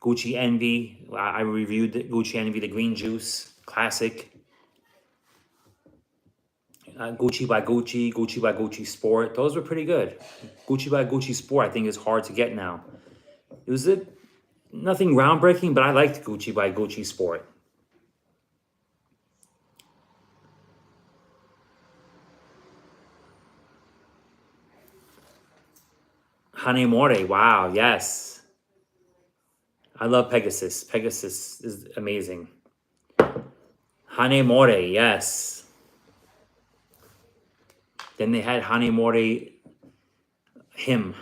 Gucci Envy. I reviewed Gucci Envy, the green juice, classic. Gucci by Gucci, Gucci by Gucci Sport. Those were pretty good. Gucci by Gucci Sport, I think, is hard to get now. It was nothing groundbreaking, but I liked Gucci by Gucci Sport. Hanemore, wow, yes. I love Pegasus. Pegasus is amazing. Hanemore, yes. Then they had Hanemore Him,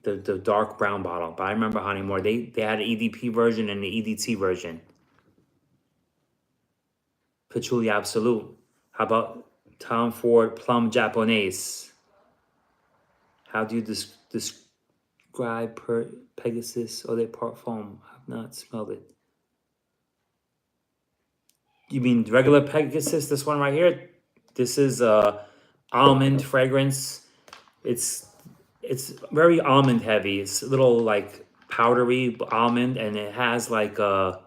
the dark brown bottle. But I remember Hanemore. They had an EDP version and an EDT version. Patchouli Absolute. How about Tom Ford Plum Japonaise? How do you describe Pegasus or their Parfum? I've not smelled it. You mean regular Pegasus? This one right here? This is almond fragrance. It's very almond heavy. It's a little like powdery almond, and it has like a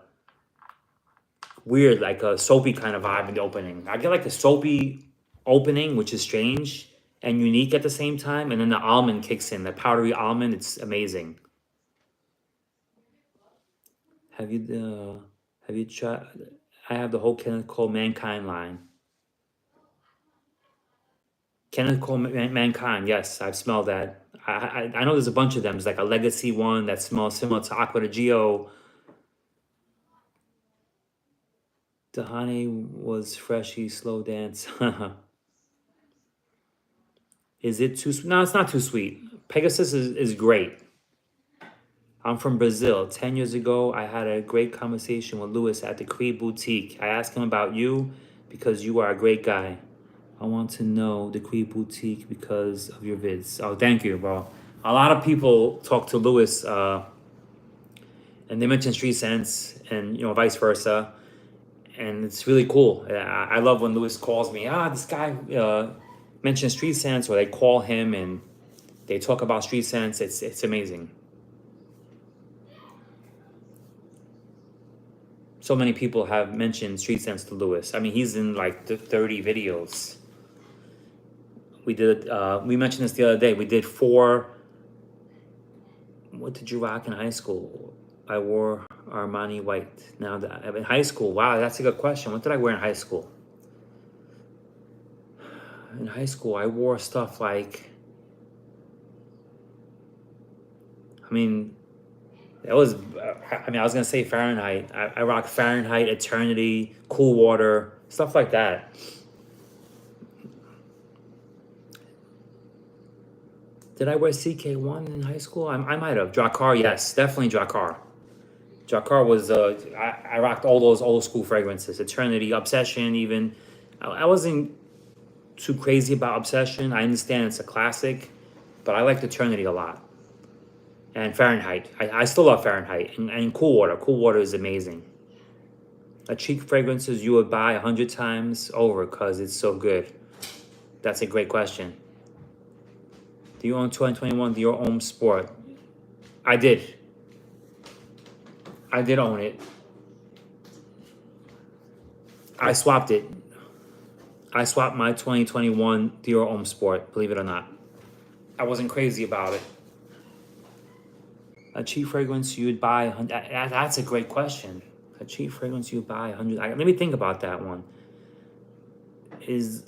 weird, like a soapy kind of vibe in the opening. I get like a soapy opening, which is strange and unique at the same time, and then the almond kicks in, the powdery almond. It's amazing. Have you tried? I have the whole Kenneth Cole Mankind line. Kenneth Cole Mankind, yes, I've smelled that. I know there's a bunch of them. There's like a legacy one that smells similar to Aqua de Gio. Dahani was freshy, slow dance. Is it too sweet? No, it's not too sweet. Pegasus is great. I'm from Brazil. 10 years ago, I had a great conversation with Louis at the Creed Boutique. I asked him about you because you are a great guy. I want to know the Creed Boutique because of your vids. Oh, thank you, bro. A lot of people talk to Louis, and they mention Street Scents, and vice versa, and it's really cool. I love when Louis calls me. This guy mentions Street Scents, or they call him and they talk about Street Scents. It's amazing. So many people have mentioned Street Scents to Louis. I mean, he's in like 30 videos. We mentioned this the other day. We did 4. What did you rock in high school? I wore Armani white. Now that I'm in high school, wow, that's a good question. What did I wear in high school? In high school, I wore stuff like, I was gonna say Fahrenheit. I rock Fahrenheit, Eternity, Cool Water, stuff like that. Did I wear CK1 in high school? I might have. Drakkar, yes, definitely Drakkar. Drakkar was, I rocked all those old school fragrances. Eternity, Obsession even. I wasn't too crazy about Obsession. I understand it's a classic, but I liked Eternity a lot. And Fahrenheit. I still love Fahrenheit. And Cool Water. Cool Water is amazing. A cheap fragrances you would buy 100 times over because it's so good. That's a great question. Do you own 2021 Dior Homme Sport? I did. I did own it. I swapped it. I swapped my 2021 Dior Homme Sport, believe it or not. I wasn't crazy about it. A cheap fragrance you'd buy, that's a great question. A cheap fragrance you'd buy 100. Let me think about that one. Is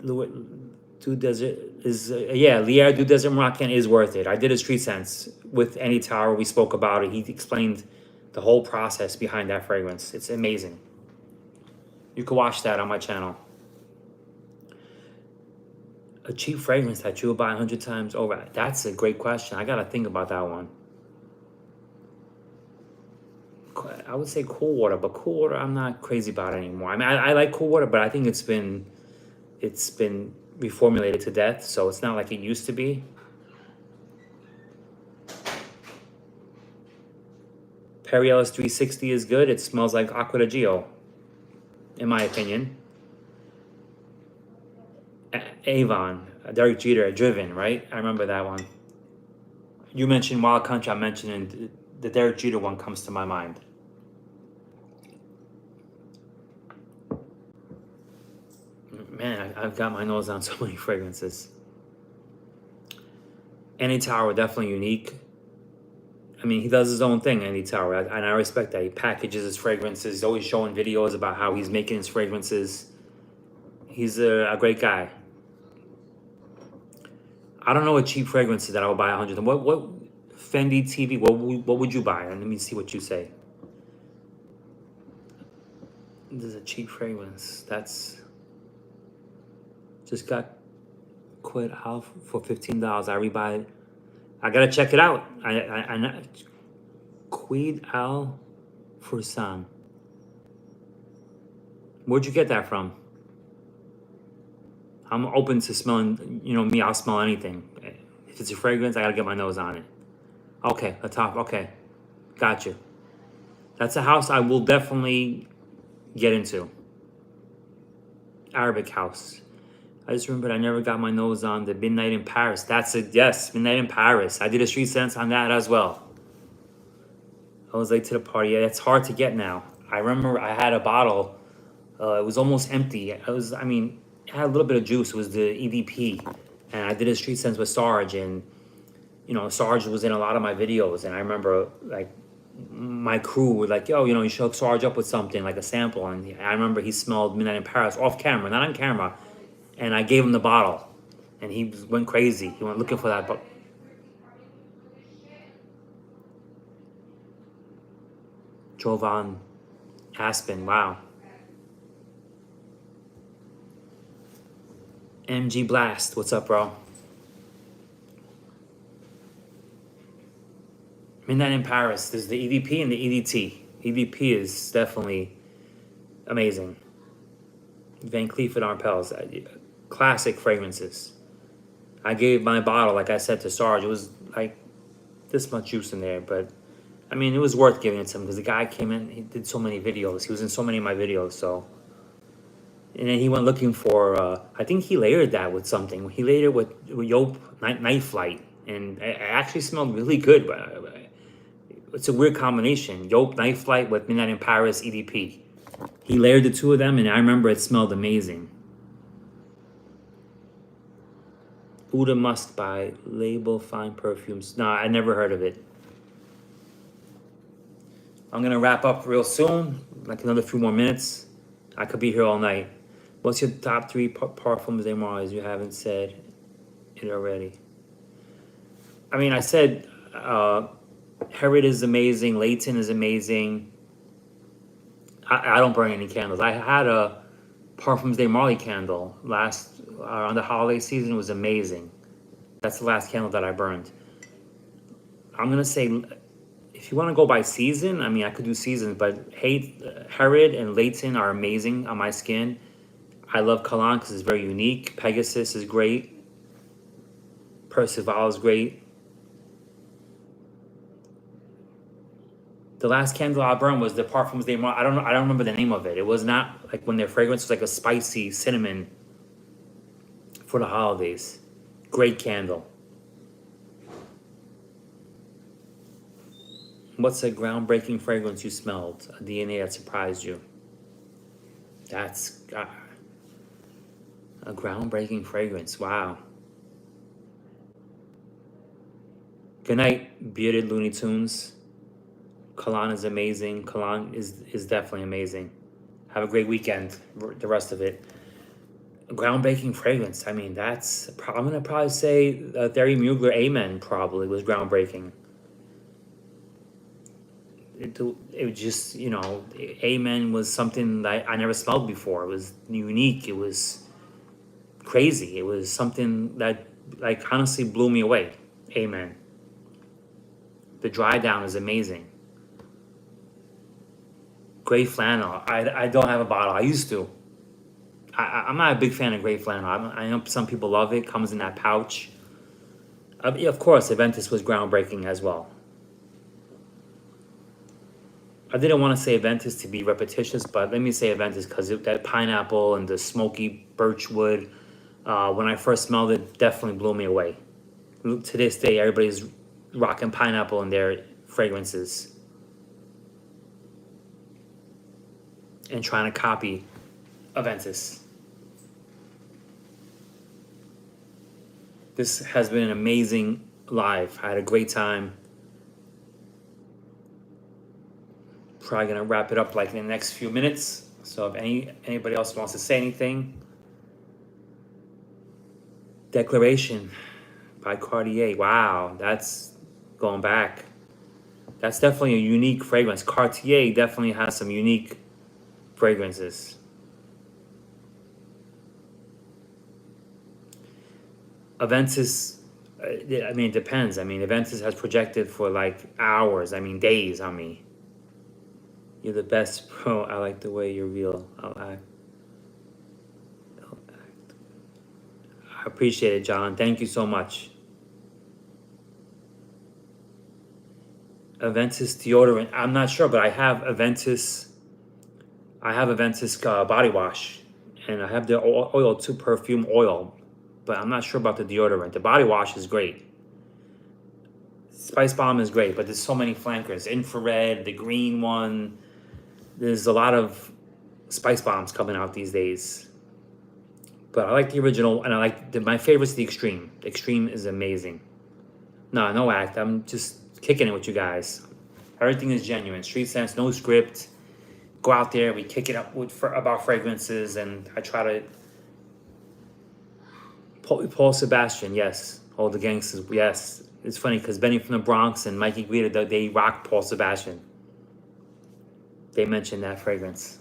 Du Desert is yeah, Lier Du Desert Moroccan is worth it. I did a street sense with Andy Tower. We spoke about it. He explained the whole process behind that fragrance. It's amazing. You can watch that on my channel. A cheap fragrance that you would buy 100 times over. That's a great question. I gotta think about that one. I would say Cool Water, but Cool Water I'm not crazy about it anymore. I mean, I like Cool Water, but I think it's been reformulated to death, so it's not like it used to be. Perry Ellis 360 is good. It smells like Acqua di Gio, in my opinion. Avon, Derek Jeter, Driven, right? I remember that one. You mentioned Wild Country, I'm mentioning the Derek Jeter one comes to my mind. Man, I've got my nose on so many fragrances. Andy Tower, definitely unique. I mean, he does his own thing, Andy Tower, and I respect that. He packages his fragrances. He's always showing videos about how he's making his fragrances. He's a great guy. I don't know what cheap fragrances that I would buy 100. What Fendi TV? What would you buy? And let me see what you say. This is a cheap fragrance. That's just got quit out for $15. I rebuy it. I gotta check it out. I Quid Al Fursan. Where'd you get that from? I'm open to smelling. You know me, I'll smell anything. If it's a fragrance, I gotta get my nose on it. Okay, the top. Okay, got you. That's a house I will definitely get into. Arabic house. I just remembered I never got my nose on the Midnight in Paris. That's it. Yes, Midnight in Paris. I did a street sense on that as well. I was late to the party. Yeah, it's hard to get now. I remember I had a bottle. It was almost empty. It had a little bit of juice. It was the EDP. And I did a street sense with Sarge. And, Sarge was in a lot of my videos. And I remember, like, my crew were like, yo, you should hook Sarge up with something, like a sample. And I remember he smelled Midnight in Paris off camera, not on camera. And I gave him the bottle, and he went crazy. He went looking for that. But Jovan Aspen, wow. MG Blast, what's up, bro? Midnight in Paris. There's the EDP and the EDT. EDP is definitely amazing. Van Cleef and Arpels. Classic fragrances. I gave my bottle, like I said, to Sarge. It was like this much juice in there, but it was worth giving it to him because the guy came in, he did so many videos. He was in so many of my videos, so. And then he went looking for, I think he layered that with something. He layered it with Yop Night Flight, and it actually smelled really good, but it's a weird combination. Yop Night Flight with Midnight in Paris EDP. He layered the two of them, and I remember it smelled amazing. Uda Musk by Label Fine Perfumes. No, I never heard of it. I'm going to wrap up real soon, like another few more minutes. I could be here all night. What's your top 3 Parfums de Mars? You haven't said it already. I said Herod is amazing. Leighton is amazing. I don't burn any candles. I had a Parfums de Marley candle around the holiday season. It was amazing. That's the last candle that I burned. I'm going to say, if you want to go by season, I could do seasons, but Herod and Leighton are amazing on my skin. I love Cologne because it's very unique. Pegasus is great. Percival is great. The last candle I burned was the Parfums de Mar. I don't know. I don't remember the name of it. It was not like when their fragrance was like a spicy cinnamon for the holidays. Great candle. What's a groundbreaking fragrance you smelled? A DNA that surprised you? That's a groundbreaking fragrance. Wow. Good night, bearded Looney Tunes. Cologne is amazing. Cologne is definitely amazing. Have a great weekend. The rest of it. A groundbreaking fragrance. I mean, that's. I'm gonna probably say Thierry Mugler Amen probably was groundbreaking. It just, you know, Amen was something that I never smelled before. It was unique. It was crazy. It was something that, like, honestly blew me away. Amen. The dry down is amazing. Gray flannel. I don't have a bottle. I used to. I'm not a big fan of gray flannel. I know some people love it. Comes in that pouch. Yeah, of course, Aventus was groundbreaking as well. I didn't want to say Aventus to be repetitious, but let me say Aventus because that pineapple and the smoky birch wood, when I first smelled it, definitely blew me away. To this day, everybody's rocking pineapple in their fragrances and trying to copy Aventus. This has been an amazing live. I had a great time. Probably gonna wrap it up like in the next few minutes. So if anybody else wants to say anything. Declaration by Cartier. Wow, that's going back. That's definitely a unique fragrance. Cartier definitely has some unique fragrances. Aventus, I mean, it depends. I mean, Aventus has projected for like hours. I mean, days on me. You're the best, bro. I like the way you're real. I'll act. I appreciate it, John. Thank you so much. Aventus deodorant. I'm not sure, but I have Aventus. I have Aventus body wash, and I have the oil too, perfume oil. But I'm not sure about the deodorant. The body wash is great. Spice Bomb is great, but there's so many flankers. Infrared, the green one. There's a lot of Spice Bombs coming out these days. But I like the original, and I like my favorite's the Extreme. The Extreme is amazing. No act. I'm just kicking it with you guys. Everything is genuine. Street Sense, no script. Go out there, we kick it up about fragrances, and I try to. Paul Sebastian, yes. All the gangsters, yes. It's funny because Benny from the Bronx and Mikey Guida, they rock Paul Sebastian. They mentioned that fragrance.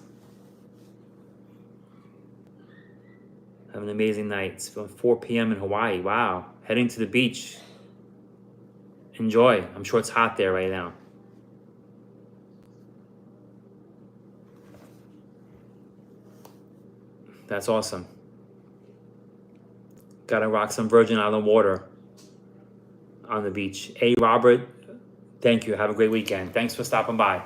Have an amazing night. It's 4 p.m. in Hawaii. Wow. Heading to the beach. Enjoy. I'm sure it's hot there right now. That's awesome. Gotta rock some Virgin Island water on the beach. Hey, Robert, thank you. Have a great weekend. Thanks for stopping by.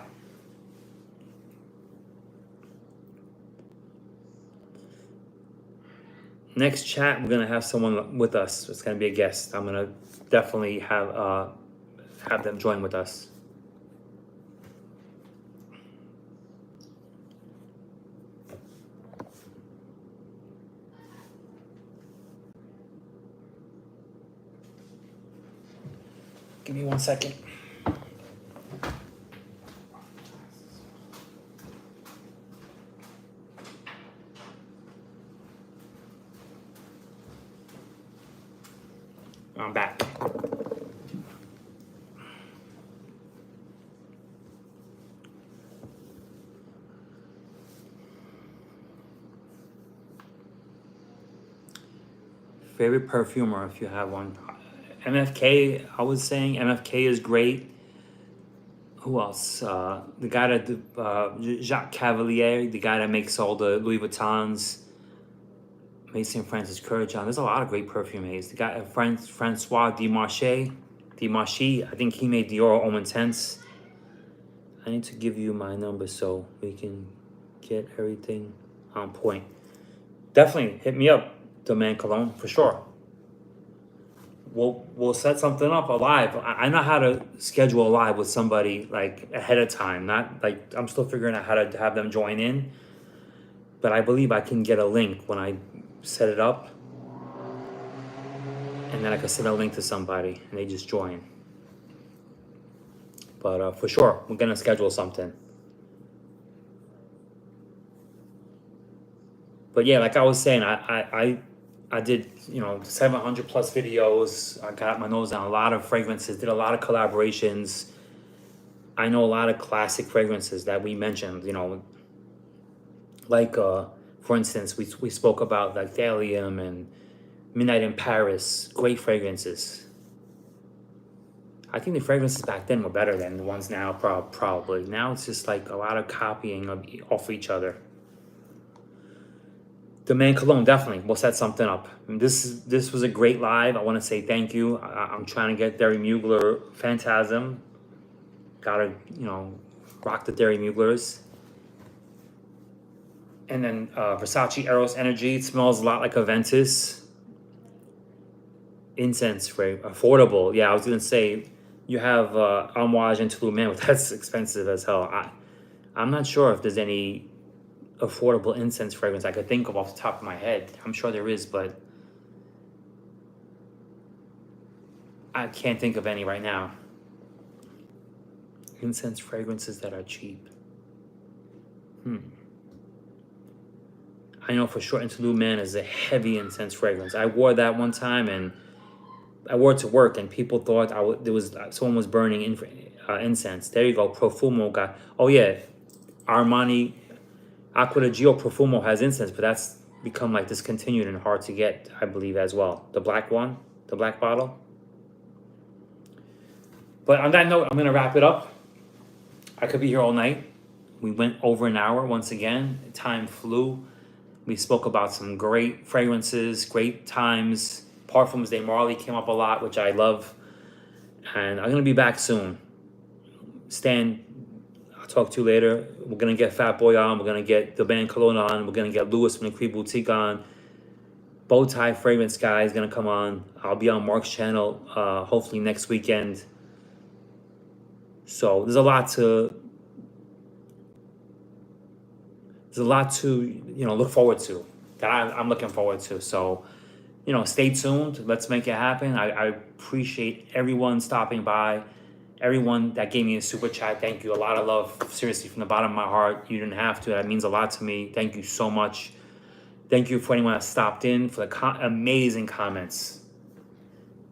Next chat, we're gonna have someone with us. It's gonna be a guest. I'm gonna definitely have them join with us. Give me 1 second. I'm back. Favorite perfumer, if you have one. MFK, I was saying MFK is great. Who else? The guy that Jacques Cavalier, the guy that makes all the Louis Vuittons, Maison Francis Kurkdjian. There's a lot of great perfumes. The guy Francois Demarche, I think he made Dior Homme Intense. I need to give you my number so we can get everything on point. Definitely hit me up, Domaine Cologne, for sure. We'll set something up, a live. I know how to schedule a live with somebody like ahead of time. Not like I'm still figuring out how to have them join in, but I believe I can get a link when I set it up, and then I can send a link to somebody and they just join. But for sure, we're gonna schedule something. But yeah, like I was saying, I did, 700 plus videos. I got my nose on a lot of fragrances, did a lot of collaborations. I know a lot of classic fragrances that we mentioned, like, for instance, we spoke about like Thallium and Midnight in Paris, great fragrances. I think the fragrances back then were better than the ones now, probably. Now it's just like a lot of copying off each other. Domaine Cologne, definitely. We'll set something up. This was a great live. I want to say thank you. I'm trying to get Derry Mugler Phantasm. Gotta, rock the Derry Muglers. And then Versace Eros Energy. It smells a lot like Aventus. Incense spray. Affordable. Yeah, I was going to say, you have Amouage and Toulouse Man, but that's expensive as hell. I'm not sure if there's any affordable incense fragrance I could think of off the top of my head. I'm sure there is, but I can't think of any right now. Incense fragrances that are cheap. I know for sure Interlude Man is a heavy incense fragrance. I wore that one time and I wore it to work and people thought someone was burning incense. There you go. Profumo got, oh yeah, Armani Acqua di Gio Profumo has incense, but that's become like discontinued and hard to get, I believe, as well. The black one, the black bottle. But on that note, I'm gonna wrap it up. I could be here all night. We went over an hour once again. Time flew. We spoke about some great fragrances, great times. Parfums de Marly came up a lot, which I love. And I'm gonna be back soon. Stan, I'll talk to you later. We're gonna get Fat Boy on. We're gonna get the band Cologne on. We're gonna get Louis from the Creed Boutique on. Bowtie Fragrance Guy is gonna come on. I'll be on Mark's channel hopefully next weekend. So there's a lot to look forward to, that I'm looking forward to. So stay tuned. Let's make it happen. I appreciate everyone stopping by, everyone that gave me a super chat. Thank you. A lot of love, seriously, from the bottom of my heart. You didn't have to. That means a lot to me. Thank you so much. Thank you for anyone that stopped in, for the amazing comments.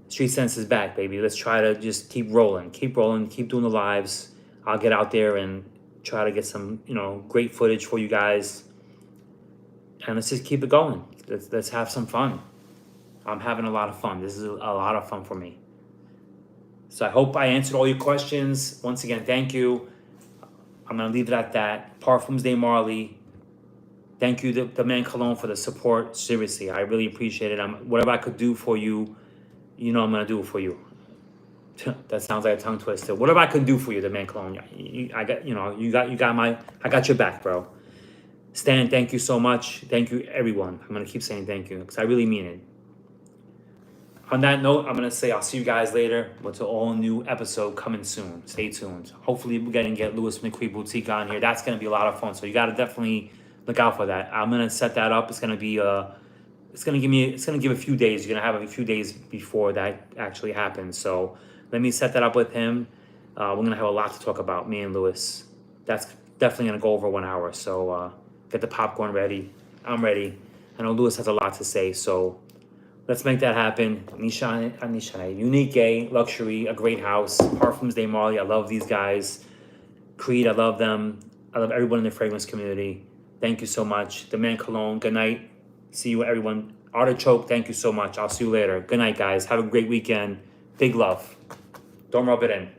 Street Sense is back, baby. Let's try to just keep rolling, keep doing the lives. I'll get out there and try to get some, great footage for you guys. And let's just keep it going. Let's have some fun. I'm having a lot of fun. This is a lot of fun for me. So I hope I answered all your questions. Once again, thank you. I'm going to leave it at that. Parfums de Marly. Thank you, the man Cologne, for the support. Seriously, I really appreciate it. Whatever I could do for you, I'm going to do it for you. That sounds like a tongue twister. Whatever I can do for you, the man Cologne. I got your back, bro. Stan, thank you so much. Thank you, everyone. I'm going to keep saying thank you because I really mean it. On that note, I'm going to say I'll see you guys later with an all-new episode coming soon. Stay tuned. Hopefully, we're going to get Louis from the Creed Boutique on here. That's going to be a lot of fun. So you got to definitely look out for that. I'm going to set that up. It's going to be it's going to give a few days. You're going to have a few days before that actually happens. So let me set that up with him. We're going to have a lot to talk about, me and Louis. That's definitely going to go over 1 hour. So get the popcorn ready. I'm ready. I know Louis has a lot to say, so let's make that happen. Nishane, Unique A, Luxury, a great house. Parfums de Marly, I love these guys. Creed, I love them. I love everyone in the fragrance community. Thank you so much. The man Cologne, good night. See you, everyone. Artichoke, thank you so much. I'll see you later. Good night, guys. Have a great weekend. Big love. Don't rub it in.